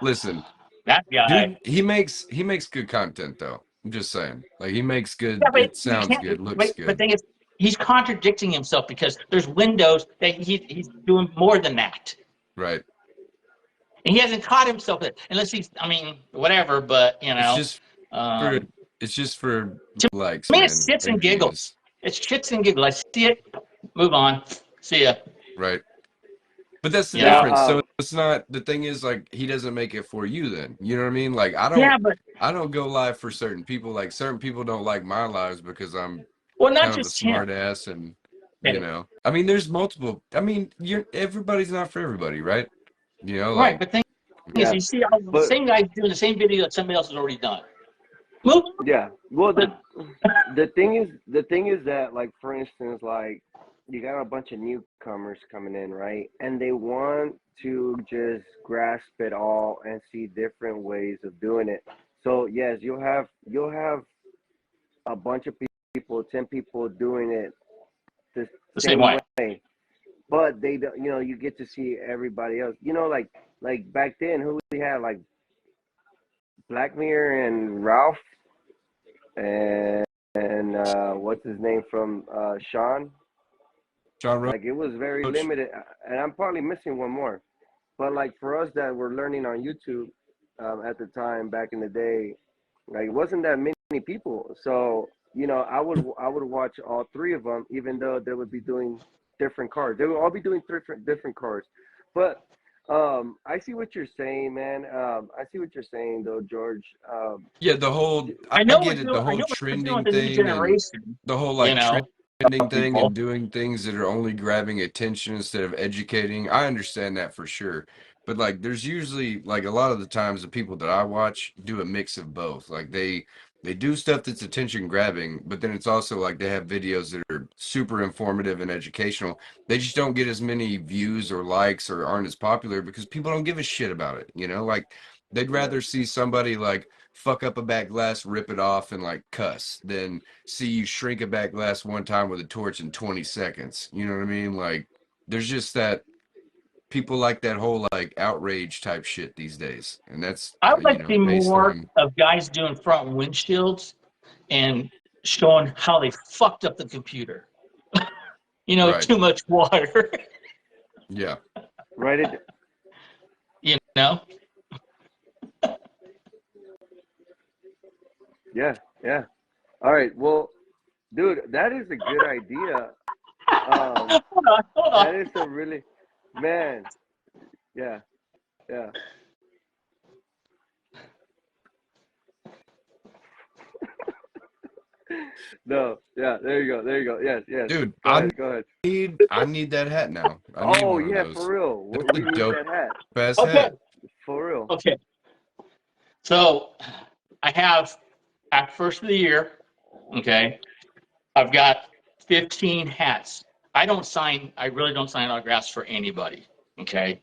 Listen, that guy, dude, he makes good content though. I'm just saying, like he makes good. It sounds good, looks good. But thing is, he's contradicting himself because there's windows that he's doing more than that. Right. And he hasn't caught himself unless he's, whatever. But it's just for likes. I mean, it's shits and giggles. It's shits and giggles. I see it. Move on. See ya. right. But that's the You know? difference. Now, So it's not, the thing is, like, he doesn't make it for you then. You know what I mean? Like, Yeah, but I don't go live for certain people. Like, certain people don't like my lives because I'm well, not kind of a just him. smart ass, and Okay. I mean, there's multiple. I mean, you're everybody's not for everybody, right? Right, Like, but thing is, yeah, you see all the but same guy doing the same video that somebody else has already done. Move yeah. Well, on. the thing is that, like, for instance, like, you got a bunch of newcomers coming in, right? And they want to just grasp it all and see different ways of doing it. So yes, you'll have a bunch of people, 10 people doing it the The same same way. way, but they don't. You know, you get to see everybody else. You know, like back then, who we had, like, Black Mirror and Ralph and what's his name from Sean. John Like, it was very Roach. limited, and I'm probably missing one more. But like for us that were learning on YouTube at the time back in the day, like, it wasn't that many people. So you know, I would watch all three of them, even though they would be doing different cards. They would all be doing different cards. But I see what you're saying, man. I see what you're saying, though, George. Yeah, the whole, I I know get it. The I whole know what we're doing with trending the new thing, and generation, the whole, you like, know, trending of thing and people. doing things that are only grabbing attention instead of educating. I understand that for sure. But, like, there's usually, like, a lot of the times the people that I watch do a mix of both. Like, they do stuff that's attention grabbing, but then it's also like they have videos that are super informative and educational. They just don't get as many views or likes, or aren't as popular because people don't give a shit about it. Like, they'd Yeah, rather see somebody, like, fuck up a back glass, rip it off, and, like, cuss than see you shrink a back glass one time with a torch in 20 seconds. You know what I mean? Like, there's just that, people like that whole, like, outrage type shit these days. And that's, I would like to see based more on, of guys doing front windshields and showing how they fucked up the computer. right. Too much water. Yeah. write it. you know. Yeah, yeah. All right. Well, dude, that is a good idea. Hold on. That is a really, man. Yeah, yeah. No, yeah. There you go. There you go. Yes, yes. Dude, Go ahead. Go ahead. I need that hat now. I need Oh one of yeah, for those. real. That's a We need dope that hat. ass Okay. hat. For real. Okay. So I have at first of the year. Okay. I've got 15 hats. I really don't sign autographs for anybody. Okay.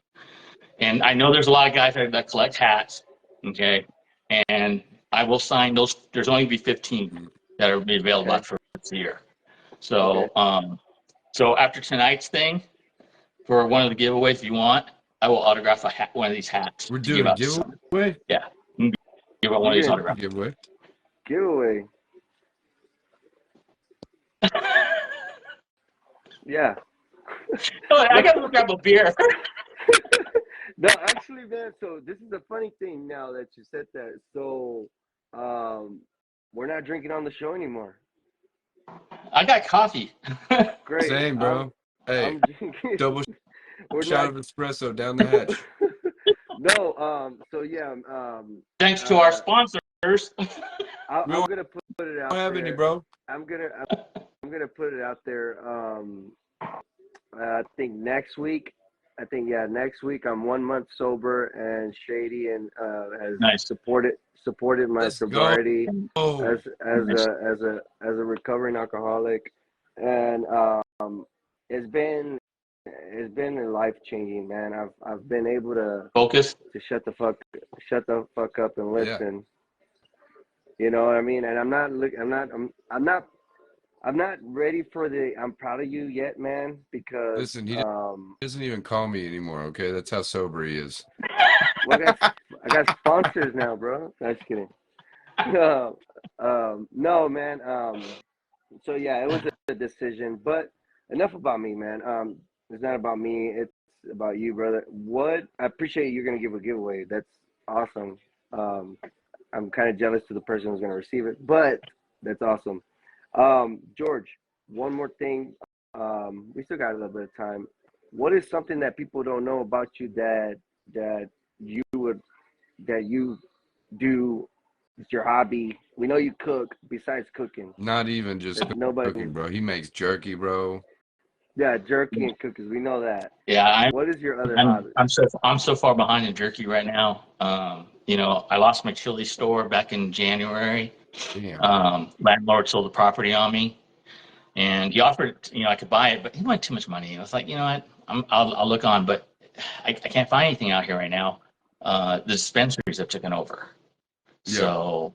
And I know there's a lot of guys that collect hats. Okay. And I will sign those. There's only be 15 Mm. that are be available Okay. after the year. Okay. So after tonight's thing, for one of the giveaways, if you want, I will autograph one of these hats We're to give doing a out to someone. giveaway? Yeah. Give out one of You're these gonna autographs. Giveaway. giveaway. Yeah. Oh, I No. gotta go grab a beer. No, actually, man. So this is the funny thing now that you said that. So, um, we're not drinking on the show anymore. I got coffee. Great. Same, bro. Hey, I'm drinking. double We're shot not. of espresso down the hatch. No. So yeah. Thanks to our Uh, sponsors. We I'm don't gonna put it out have any, there. bro. I'm gonna. I'm gonna put it out there. I think next week. I think yeah, next week I'm 1 month sober, and Shady and has Nice. supported my Let's go. sobriety as Nice. a recovering alcoholic, and it's been life changing, man. I've been able Focus. to shut the fuck up and Yeah. listen. You know what I mean? And I'm not ready for the I'm proud of you yet, man, because Listen, he doesn't even call me anymore, okay? That's how sober he is. well, I got sponsors now, bro. No, just kidding. No, no, man. So yeah, it was a decision, but enough about me, man. It's not about me. It's about you, brother. What I appreciate you're gonna give a giveaway. That's awesome. Um, I'm kind of jealous to the person who's gonna receive it, but that's awesome. George, one more thing. We still got a little bit of time. What is something that people don't know about you that you would that you do? It's your hobby. We know you cook. Besides cooking, Not even just that nobody. cooking, bro. He makes jerky, bro. Yeah, jerky and cookies. We know that. Yeah, What is your other I'm hobby? I'm so far behind in jerky right now. I lost my chili store back in January. Damn. Landlord sold the property on me, and he offered, I could buy it, but he wanted too much money. I was like, you know what, I'll look on, but I can't find anything out here right now. The dispensaries have taken over, Yeah. so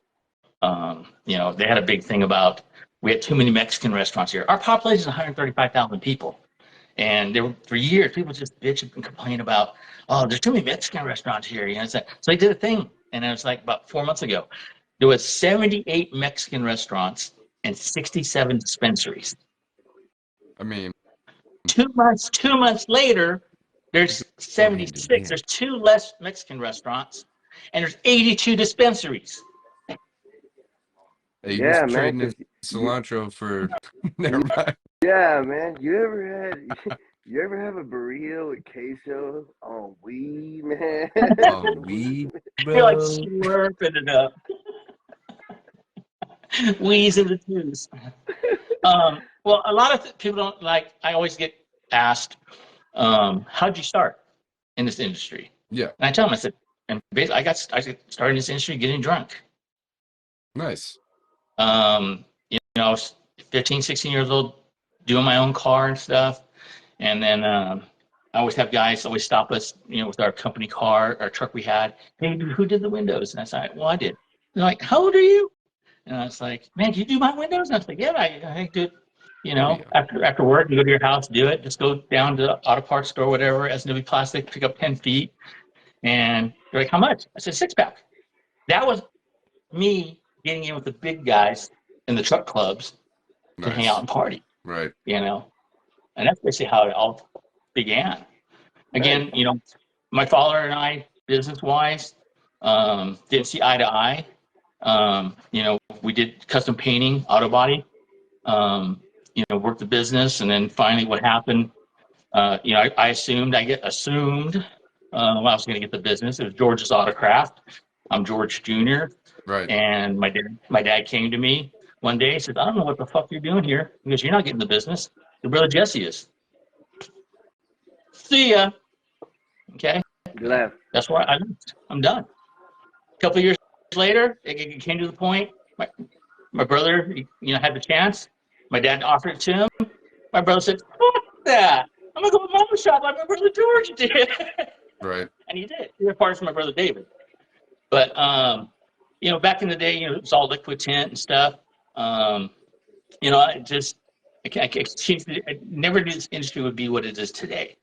they had a big thing about we had too many Mexican restaurants here. Our population is 135,000 people. And there were, for years, people just bitch and complain about, oh, there's too many Mexican restaurants here. So they did a thing, and it was like about 4 months ago. There was 78 Mexican restaurants and 67 dispensaries. I mean, 2 months later, there's go hand in 76. hand. There's two less Mexican restaurants, and there's 82 dispensaries. Hey, you're Yeah, man. trading in Cause you, cilantro for you, never mind. yeah, man. You ever had? You ever have a burrito with queso on weed, man? Oh, weed, You're like bro. slurping it up, wheezing the juice. Well, a lot of people don't like. I always get asked, "How'd you start in this industry?" Yeah. And I tell them, I said, "And basically, I started in this industry getting drunk. Nice. I was 15, 16 years old, doing my own car and stuff, and then I always have guys always stop us, with our company car, our truck we had. Hey, who did the windows? And I said, well, I did. They're like, how old are you? And I was like, man, can you do my windows? And I was like, yeah, I do. Oh yeah. After work, you go to your house, do it. Just go down to the auto parts store, whatever, S&W Plastic, pick up 10 feet. And they're like, how much? I said, six pack. That was me getting in with the big guys in the truck clubs to hang out Nice. and party, Right. you know? And that's basically how it all began. Nice. Again, my father and I, business wise, didn't see eye to eye. We did custom painting, auto body, worked the business. And then finally, what happened, I assumed I was going to get the business. It was George's Autocraft. I'm George Jr. Right. And my dad came to me one day and said, I don't know what the fuck you're doing here because you're not getting the business. Your brother Jesse is. See ya. Okay. You left. That's why I'm done. A couple of years later, it came to the point. My brother, had the chance. My dad offered it to him. My brother said, "Fuck that! I'm gonna go to mama shop like my brother George did," Right. and he did. He parts from my brother David. But back in the day, it was all liquid tint and stuff. I just I never knew this industry would be what it is today,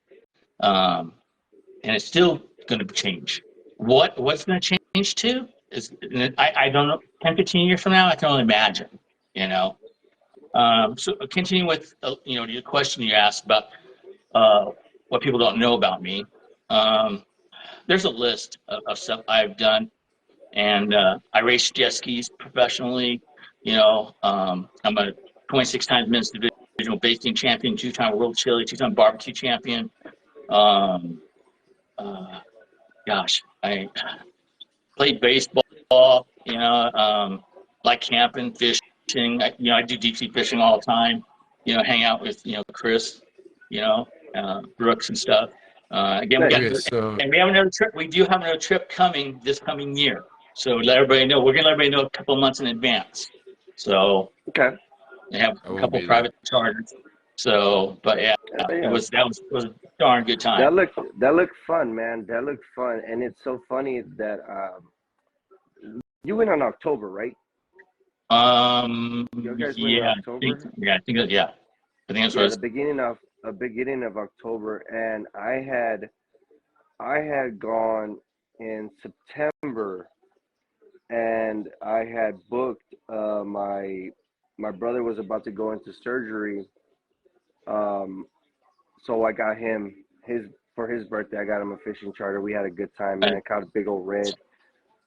and it's still going to change. What's going to change to is I don't know. 10, 15 years from now, I can only imagine. You know. So continuing with your question you asked about what people don't know about me. There's a list of stuff I've done, and I race jet skis professionally. I'm a 26 times men's divisional basting champion, 2-time world chili, 2-time barbecue champion. Um, uh, I played baseball. Like camping, fishing. I do deep sea fishing all the time. Hang out with Chris, Brooks and stuff. Again, Nice. Okay. So we have another trip. We do have another trip coming this coming year. So let everybody know. We're gonna let everybody know a couple months in advance. So Okay. they have I a will couple be there. private charters. So, but yeah, it Yeah. was that was a darn good time. That looked fun, man. That looked fun, and it's so funny that you went on October, right? You guys went in Yeah, October. I think that's what Yeah, it's. the beginning of October, and I had gone in September, and I had booked my brother was about to go into surgery, um, so I got him his for his birthday. I got him a fishing charter. We had a good time, man. Caught a big old red.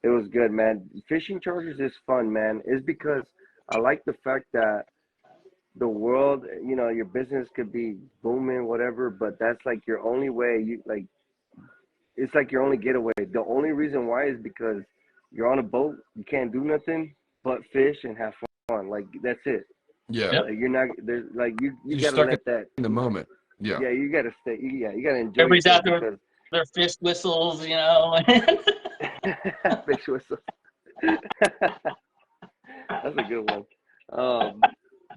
It was good, man. Fishing charters is fun, man. It's because I like the fact that the world, your business could be booming, whatever, but that's like your only way. It's like your only getaway. The only reason why is because you're on a boat, you can't do nothing but fish and have fun. Like that's it. Yeah. Yep. Like you're not there's like you You're gotta stuck let that. in the moment. Yeah. Yeah, you gotta stay. You gotta enjoy Everybody's yourself out there with because their fish whistles, you know. fish whistle. That's a good one.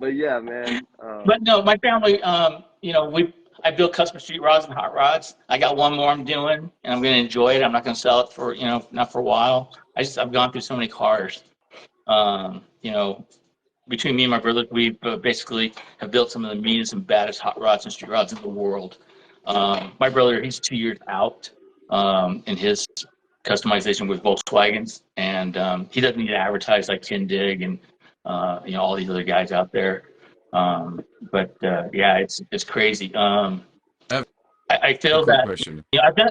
But yeah, man. But no, my family, I build custom street rods and hot rods. I got one more I'm doing, and I'm going to enjoy it. I'm not going to sell it for, not for a while. I've gone through so many cars. Um, you know, Between me and my brother, we basically have built some of the meanest and baddest hot rods and street rods in the world. My brother, he's 2 years out in his customization with Volkswagens, and he doesn't need to advertise like Ken Dig and all these other guys out there. But yeah, it's crazy. I have I a feel quick that question.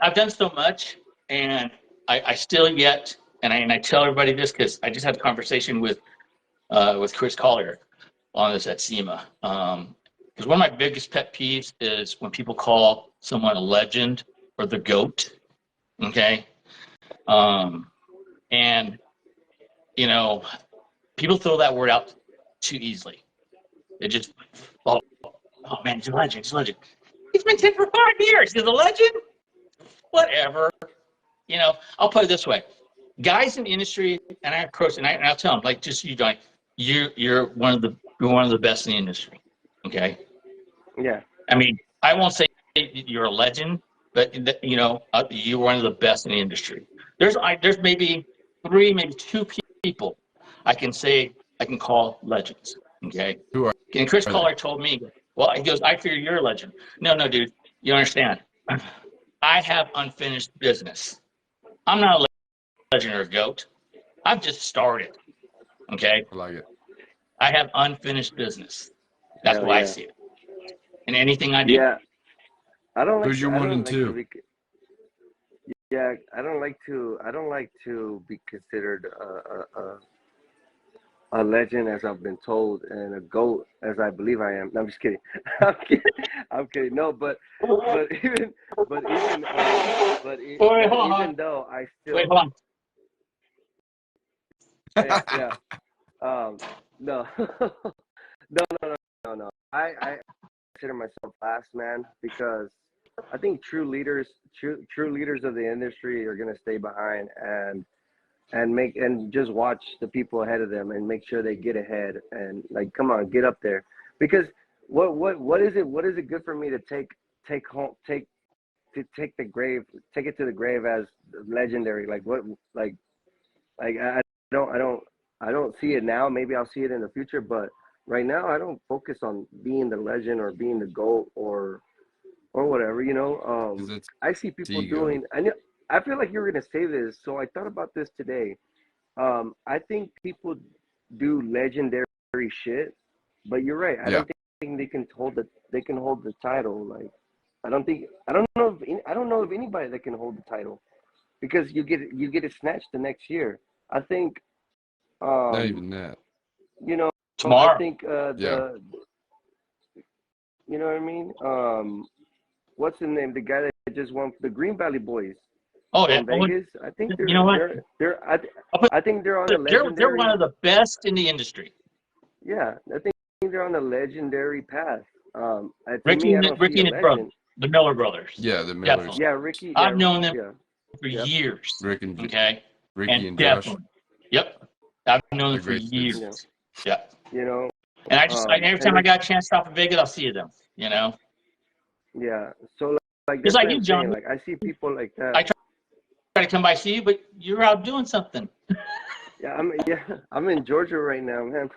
I've done so much, and I still yet, and I tell everybody this because I just had a conversation with Chris Collier on this at SEMA. Because one of my biggest pet peeves is when people call someone a legend or the GOAT. Okay, and people throw that word out too easily. It just, oh, oh man, he's a legend. He's a legend. He's been 10 for 5 years. He's a legend. Whatever. I'll put it this way: guys in the industry, and I approach, and I'll tell them, like, just you, Johnny, you're one of the best in the industry. Okay. Yeah. I mean, I won't say you're a legend, but you're one of the best in the industry. There's maybe three, maybe two people I can call legends. Okay. Who And Chris are they? Collier told me, well, he goes, I figure you're a legend. No, dude, you don't understand. I have unfinished business. I'm not a legend or a GOAT. I've just started. Okay. I like it. I have unfinished business. That's Hell why I yeah. see it in anything I do. Yeah. Who's your I one don't and like to two? be. Yeah, I don't like to. I don't like to be considered a legend, as I've been told, and a goat, as I believe I am. No, I'm just kidding. I'm kidding. I'm kidding. No, but even but even Wait, but hold on. even though I Wait, still hold on. yeah no no I consider myself last man because I think true leaders of the industry are gonna stay behind and just watch the people ahead of them and make sure they get ahead and like come on get up there because what is it good for me to take home take the grave take it to the grave as legendary like what I I don't see it now. Maybe I'll see it in the future, but right now I don't focus on being the legend or being the GOAT or whatever. Because it's I see people ego. doing. I feel like you were gonna say this, so I thought about this today. I think people do legendary shit, but you're right. I Yeah. don't think they can hold the title. Like I don't know I don't know of anybody that can hold the title because you get it snatched the next year. I think Not um, even that. you know, I Tomorrow. think Yeah. you know what I mean. What's the name? The guy that just won the Green Valley Boys Oh, yeah. from Vegas. I think You know what? I'll put I think they're on a it, they're one legendary. of the best in the industry. Yeah, I think they're on a legendary path. To Ricky me, I and don't see Ricky a and his brother, legend. the Miller brothers. Yeah. The Millers. Definitely. Yeah, Ricky. I've known them Yeah, for yep, years. Rick and Okay. Ricky And and Josh. definitely. Yep. I've known them They're for great dudes. yeah. years. Yeah. You know, And every and time I got a chance to stop in Vegas, I'll see them, yeah. So like Just that's like what you, I'm John. saying. Like I see people like that. I try to come by see you, but you're out doing something. Yeah, I'm in Georgia right now, man.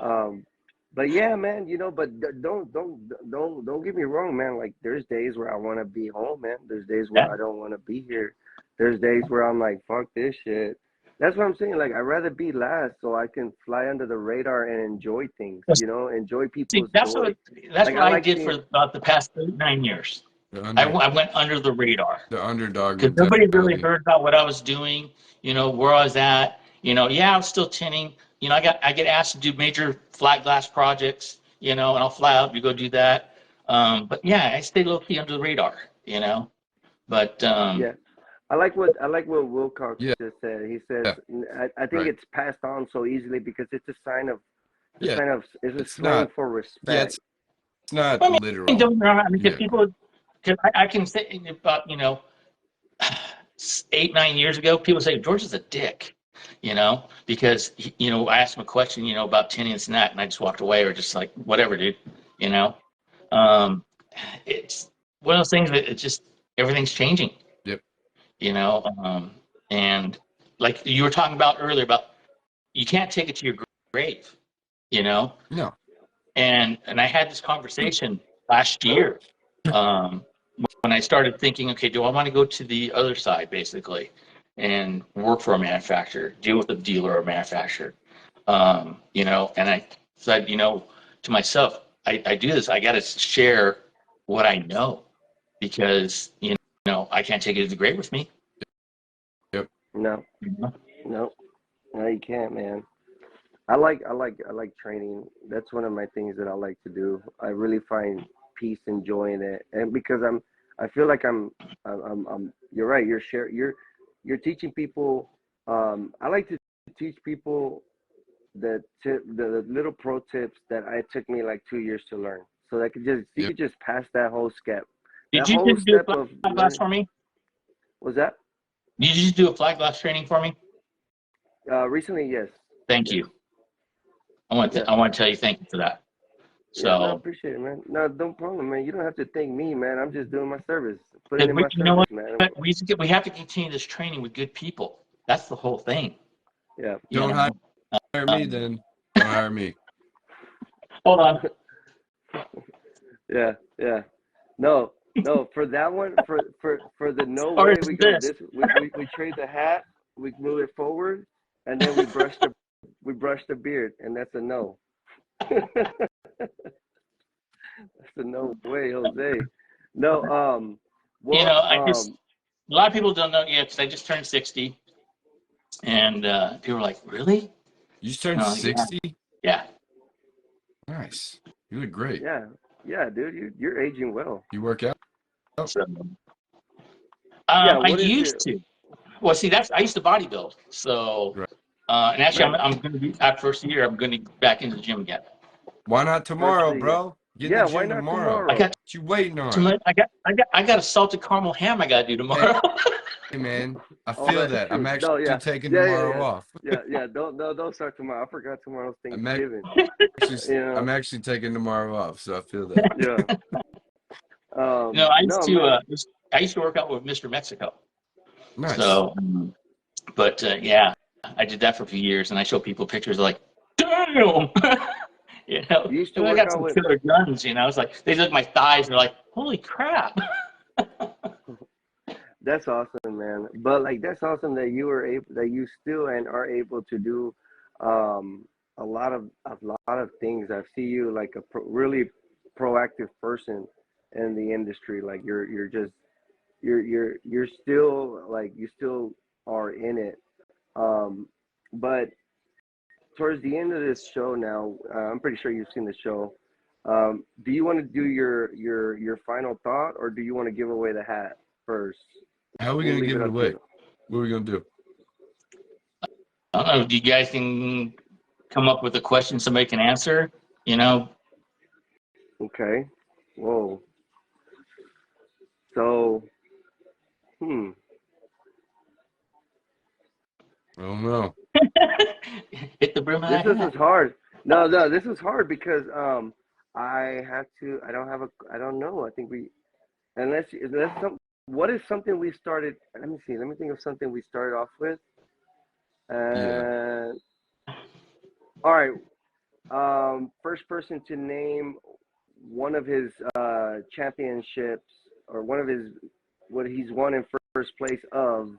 Um, but yeah, man. But don't get me wrong, man. Like there's days where I want to be home, man. There's days Yeah. where I don't want to be here. There's days where I'm like, fuck this shit. That's what I'm saying. Like I'd rather be last so I can fly under the radar and enjoy things. Enjoy See, people's that's joy. that's Like what I I like did for seeing. about the past 9 years. The I, under I went under the radar the underdog because nobody really mentality. heard about what I was doing, where I was at. Yeah, I was still tinning, I get asked to do major flat glass projects, and I'll fly out to go do that. But yeah, I stay low key under the radar, But Yeah. I like what Wilcox Yeah, just said. He says, yeah, I think right. it's passed on so easily because Yeah, it's a it's slang not. for Yeah, respect. it's not I mean, literal. don't get me wrong, I mean, Yeah, because I can say about 8, 9 years ago, people say George is a dick, because I asked him a question, about tinny and snack, and I just walked away or just like whatever, dude, you know. Um, it's one of those things that it's just everything's changing, yep, you know. And like you were talking about earlier about you can't take it to your grave, you know. no, And I had this conversation last year, um, when I started thinking, okay, do I want to go to the other side basically and work for a manufacturer, deal with a dealer or manufacturer, and I said, to myself, I do this, I got to share what I know because, I can't take it to the grave with me. yep, No, You know? no, no, you can't, man. I like training. That's one of my things that I like to do. I really find peace and joy in it, and because I feel like you're right. You're teaching people. I like to teach people the little pro tips that I took me like 2 years to learn. So that you yep. could just pass that whole step. That Did you whole just do a step of flat glass learn. for me? Was that Did you just do a flat glass training for me? recently? Yes, Thank yes, you. I want yeah. to, I want to tell you thank you for that. Yeah, no, I So, appreciate it, man. No, don't problem, man. You don't have to thank me, man. I'm just doing my service, putting because in my you know service, what, man. we have to continue this training with good people. That's the whole thing. Yeah, You Don't know. hire me Um, then. Don't hire me. hold on. yeah, yeah. No, no, for that one, for the no Or way, is we go this? this. We trade the hat, we move it forward, and then we brush the beard, and that's a no. That's a no way, Jose. No, well, I just a lot of people don't know yet because I just turned 60, and people are like, "Really?" You just And turned I'm like, "Yeah, 60? yeah." Nice. You look great. yeah, yeah, dude, you're aging well. You work out? So, Yeah, I what is used your to. Well, see, I used to bodybuild. So, Right. and actually, nice I'm going to be after first year. I'm going to get back into the gym again. Why not first tomorrow, of the year? bro? Get in the Yeah, why gym not tomorrow. I tomorrow? got What you waiting too on? much. I got a salted caramel ham I got to do Hey, tomorrow. man, I Oh, feel that's that. I'm true. actually No, yeah, taking yeah, yeah, tomorrow yeah, off. yeah, yeah. Don't no, don't start tomorrow. I forgot tomorrow's I'm Thanksgiving. actually You I'm know, actually taking tomorrow off, so I feel that. yeah. No, I used No, to. man. I used to work out with Mr. Mexico. Nice. So, but yeah, I did that for a few years, and I show people pictures like, damn, You used to and I work got out some with. killer guns. It's like they look at my thighs and they're like, holy crap. That's awesome, man. But like, that's awesome that you still and are able to do, um, a lot of things. I see you like a really proactive person in the industry. Like you're just you're still like you still are in it. Um, but towards the end of this show now, I'm pretty sure you've seen the show. Do you want to do your final thought, or do you want to give away the hat first? How are we We'll gonna leave give it it up to away? you. What are we gonna do? I don't know if you guys can come up with a question somebody can answer. You know, Okay. Whoa. So, hmm. I don't know. hit the brim of This that is hat. hard. No, no, this is hard because I have to. I don't have a. I don't know. I think unless some. What is something we started? Let me see. Let me think of something we started off with. Yeah. And all right. First person to name one of his championships or one of his what he's won in first place of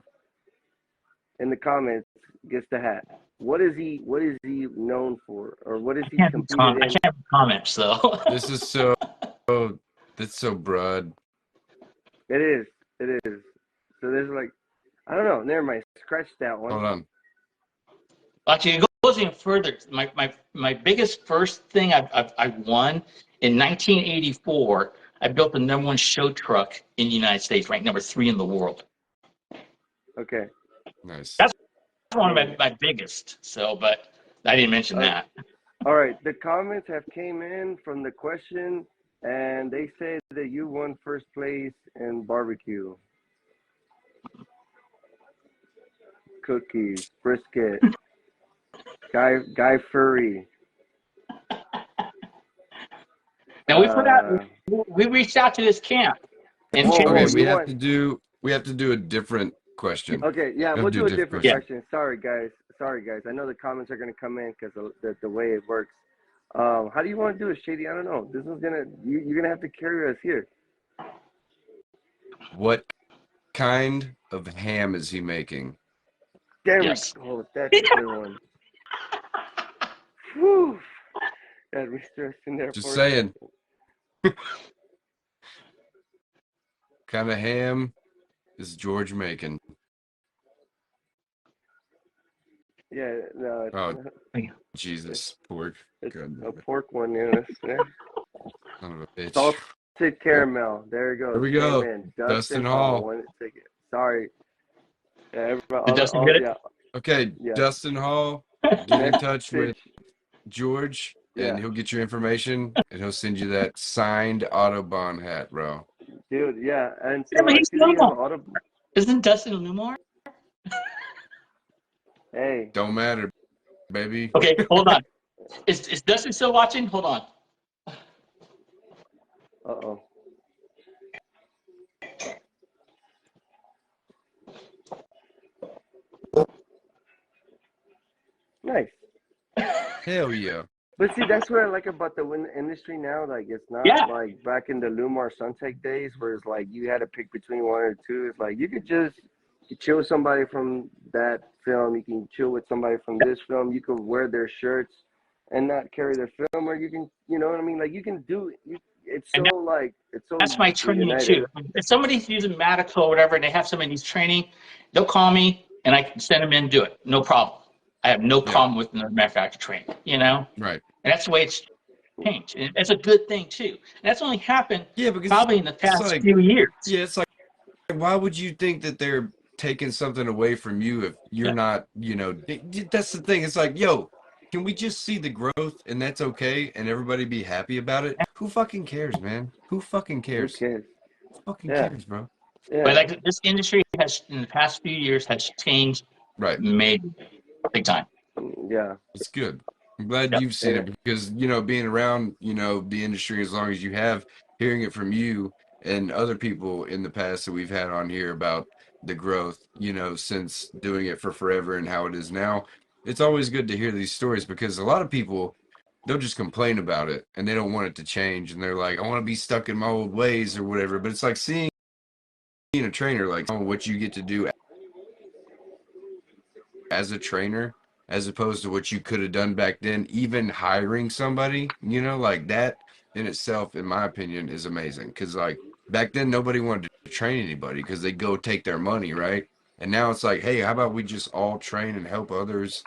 in the comments gets the hat. What is he known for, or what has he competed I in? can't comment. So This is that's so broad. It is. It is. So there's like I don't know. Never mind. Scratch that one. actually, go goes even further. My biggest first thing I won in 1984. I built the #1 show truck in the United States, ranked #3 in the world. Okay. Nice. That's one of my biggest. So, but I didn't mention that. All right. The comments have came in from the question, and they say that you won first place in barbecue, cookies, brisket, Guy Furry. Now we reached out to this camp and Okay, we you have want? to do a different question. Okay, yeah, We have we'll to do do a a different different question. question. Sorry, guys. I know the comments are gonna come in because the way it works. How do you want to do it, Shady? I don't know. This is you're gonna have to carry us here. What kind of ham is he making? There Yes. we go. That's a good one. Whew. Got me stressed in there Just for saying. Kind of ham is George making? Yeah, no, Oh, not, Jesus, pork. it's God, a pork one. Yeah, son of a bitch. salted caramel. There it goes. There we Came go. in. Dustin Hall. Hall. One ticket. Sorry. Yeah, everybody, Did Dustin get it? yeah, Okay, yeah. Dustin Hall, get in touch with Message. George, and Yeah, he'll get your information, and he'll send you that signed Autobahn hat, bro. dude. Yeah, and Yeah, so but I he's see that you have Lumar. auto. Isn't Dustin Lumar? Hey. Don't matter, baby. Okay, hold on. Is Dustin still watching? Hold on. Uh-oh. Nice. Hell yeah. But see, that's what I like about the industry now. Like, it's not Yeah. like back in the Lumar Suntech days where it's like you had to pick between one or two. It's like you could just chill with somebody from that film. You can chill with somebody from this film. You could wear their shirts and not carry their film, or you can, you know what I mean? Like, you can do it's And so like, it's so that's my training united. too. If somebody's using Matico or whatever and they have somebody who's training, they'll call me and I can send them in and do it. No problem. I have no Yeah. problem with the manufacturer training, you know? Right. And that's the way it's changed. And that's a good thing too. And that's only happened Yeah, because probably in the past like, few years. yeah, it's like, why would you think that they're taking something away from you if you're Yeah. not, that's the thing. It's like, yo, can we just see the growth and that's okay and everybody be happy about it? Who fucking cares, man? Who fucking Who cares? cares? Who fucking Yeah. cares, bro? But Yeah. like this industry has in the past few years has changed Right. maybe big time. Yeah. It's good. I'm glad Yep. you've seen Yeah. it because, being around, the industry as long as you have, hearing it from you and other people in the past that we've had on here about the growth, since doing it for forever and how it is now. It's always good to hear these stories because a lot of people, they'll just complain about it and they don't want it to change. And they're like, I want to be stuck in my old ways or whatever. But it's like seeing a trainer, like what you get to do as a trainer as opposed to what you could have done back then. Even hiring somebody, like that in itself, in my opinion, is amazing because like back then nobody wanted to train anybody because they go take their money, right? And now it's like, hey, how about we just all train and help others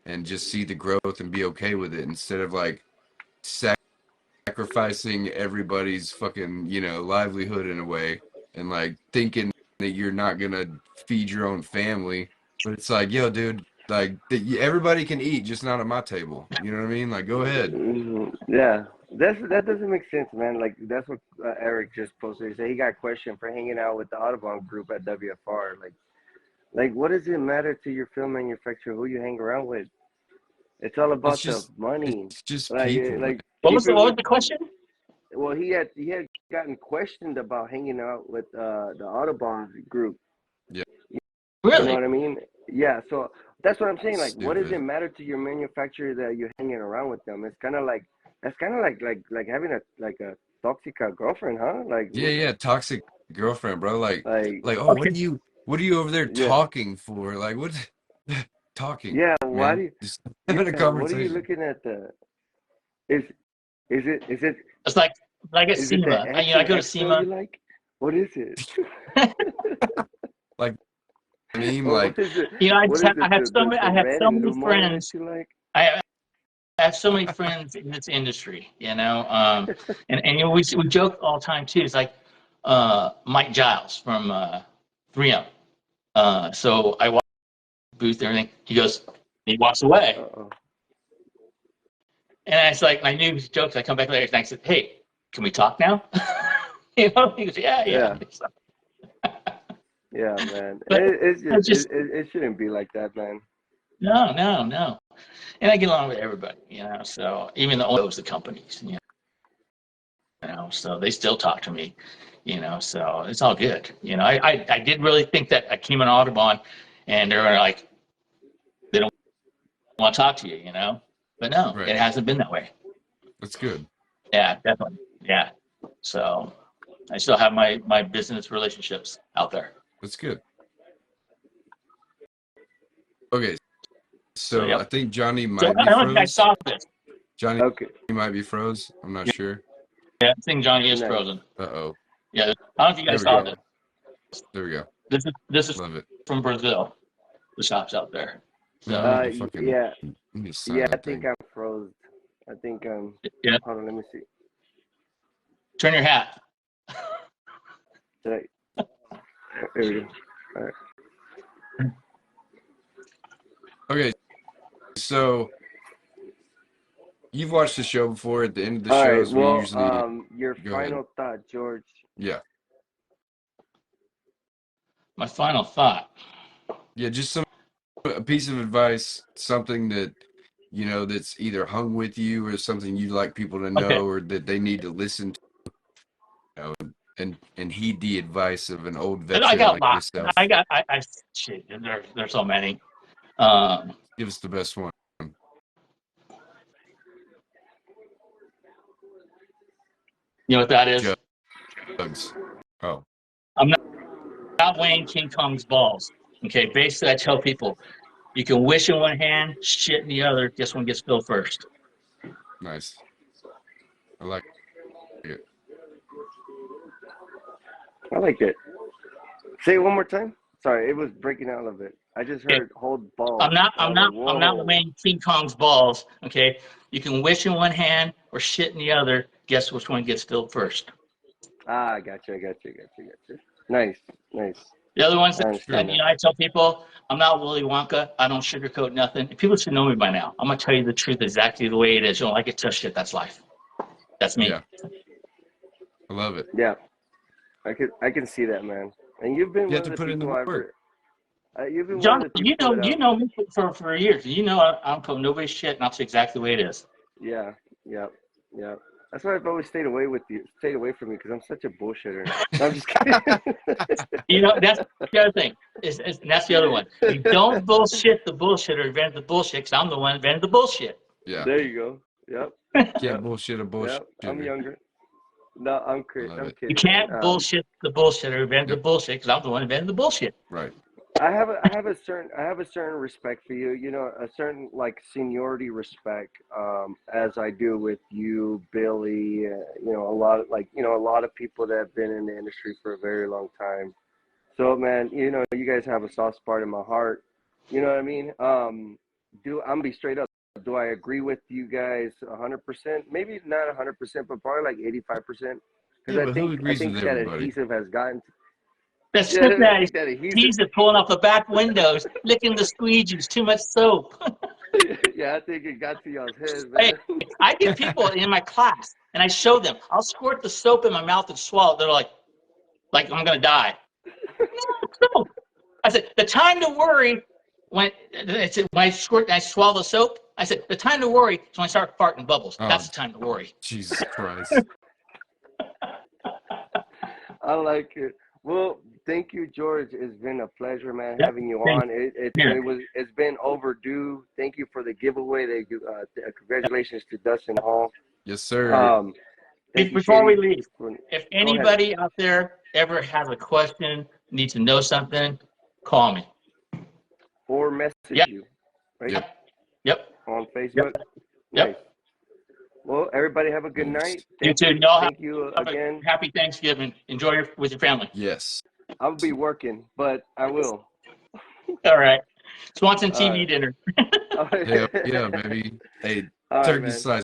and just see the growth and be okay with it instead of like sacrificing everybody's fucking livelihood in a way and like thinking that you're not gonna feed your own family. But it's like, yo, dude, like everybody can eat, just not at my table. You know what I mean? Like, go ahead. Yeah. That doesn't make sense, man. Like, that's what Eric just posted. He said he got questioned for hanging out with the Audubon group at WFR. Like, what does it matter to your film manufacturer who you hang around with? It's all It's about the just money. it's just Like, people, man. What keep was it what was with. the question? Well, he had gotten questioned about hanging out with the Audubon group. Yeah, You know Really? what I mean? Yeah. So that's what I'm saying. Like, what does it stupid. matter to your manufacturer that you're hanging around with them? It's kind of like that's kind of like having a toxic girlfriend, huh? Yeah, toxic girlfriend, bro. Like Like, oh, Okay. what are you over there yeah, talking for? Like, what talking, yeah. Why do man? you, Just having a what are you conversation. looking at the is is it It's like at is it the SEMA. X I and go to X-Fill SEMA. you like? What is it? Like meme, Or like I what just is have, it? The I have red so and many Lumar that friends. you like? I have so many friends in this industry, and you know, we joke all the time too. It's like Mike Giles from 3M. So I walk the booth and everything. He walks away, Uh-oh. and it's like I knew his jokes. I come back later and I said, "Hey, can we talk now?" He goes, "Yeah, yeah." Yeah. Yeah, man. But It's I just just it shouldn't be like that, man. no, no, no. And I get along with everybody, So even the owners of the companies, so they still talk to me, So it's all good. I did really think that I came on Audubon, and they're like they don't want to talk to you, But no, Right. it hasn't been that way. That's good. Yeah, definitely. Yeah. So I still have my business relationships out there. That's good. Okay, So so I yep. think Johnny So might I be don't know if you guys froze. saw this. Johnny Okay. might be froze. I'm not sure. Yeah, I think Johnny is Nice. frozen. Uh-oh. Yeah. I don't know if you There guys we saw go. this. Yeah. There we go. This is Love it. from Brazil. The shops out there. Man, I So need to fucking Yeah. I need to sign Yeah, I that think thing. I'm froze. I think yeah, hold on, let me see. turn your hat. Did there we go. All right. Okay, so you've watched the show before. At the end of the All right. shows, we Well, usually your go ahead. final thought, George. Yeah. My final thought. Yeah, just a piece of advice, something that that's either hung with you or something you'd like people to Okay. know or that they need to listen to, and heed the advice of an old I veteran got like lots. yourself. I shit. There's so many. Um, Give us the best one. you know what that is? Jugs. Oh, I'm not weighing King Kong's balls. Okay. Basically, I tell people you can wish in one hand, shit in the other. Guess one gets filled first. nice. I like it. I like it. Say it one more time. Sorry, it was breaking out a little bit. I just Okay. heard hold balls, I'm not. and I I'm was like, not. I'm not whoa. weighing King Kong's balls. Okay. You can wish in one hand or shit in the other. Guess which one gets filled first? Ah, I got you. I got you. I got you. I got you. Nice, nice. The other ones I that understand that. I tell people, I'm not Willy Wonka. I don't sugarcoat nothing. People should know me by now. I'm gonna tell you the truth exactly the way it is. You don't like it, tough shit. That's life. That's me. Yeah, I love it. Yeah, I can see that, man. And you've been You one have of to the put in people the I've work. you've been one John, of the people that you I've know me for years. I don't put nobody's shit, and I'll say exactly the way it is. yeah, yeah, yeah. That's why I've always stayed away from you because I'm such a bullshitter. No, I'm just kidding. That's the other thing. And that's the other one. You don't bullshit the bullshitter, invent the bullshit, because I'm the one that invented the bullshit. Yeah, There you go. Yep, can't yep, bullshit a yep. I'm bullshitter. younger. No, I love I'm it. You kidding, man. can't bullshit the bullshitter, invent the Yep. bullshit, because I'm the one that invented the bullshit. Right. I have a certain respect for you. You know, a certain like seniority respect, as I do with you, Billy. A lot of people that have been in the industry for a very long time. So, man, you guys have a soft spot in my heart. You know what I mean? I'm gonna be straight up. Do I agree with you guys 100%? Maybe not 100%, but probably like 85%. Because Yeah, I but who think I agrees with think that everybody? adhesive has gotten. That's Yeah, just I that think that adhesive. he's pulling off the back windows, licking the squeegees, too much soap. Yeah, I think it got to y'all's heads, Hey, man. I get people in my class and I show them. I'll squirt the soap in my mouth and swallow it. They're like I'm gonna die. No. I said the time to worry when I swallow the soap. I said the time to worry is when I start farting bubbles. Oh, That's the time to worry. Jesus Christ. I like it. Well, thank you, George. It's been a pleasure, man, Yep. having you Same on. here. It's been overdue. Thank you for the giveaway. Congratulations to Dustin Hall. Yes, sir. Um, thank you, Before we Shady. leave, For, if go ahead. anybody out there ever has a question, needs to know something, call me. Or message Yep. you, right? Yep. Yep. On Yep. Facebook. Nice. Yep. Well, everybody have a good night. You too. Y'all Thank you have a again. happy Thanksgiving. Enjoy with your family. Yes. I'll be working, but I will. All right. Swanson All TV right. dinner. Hell yeah, baby. Hey, All right, turkey man. slice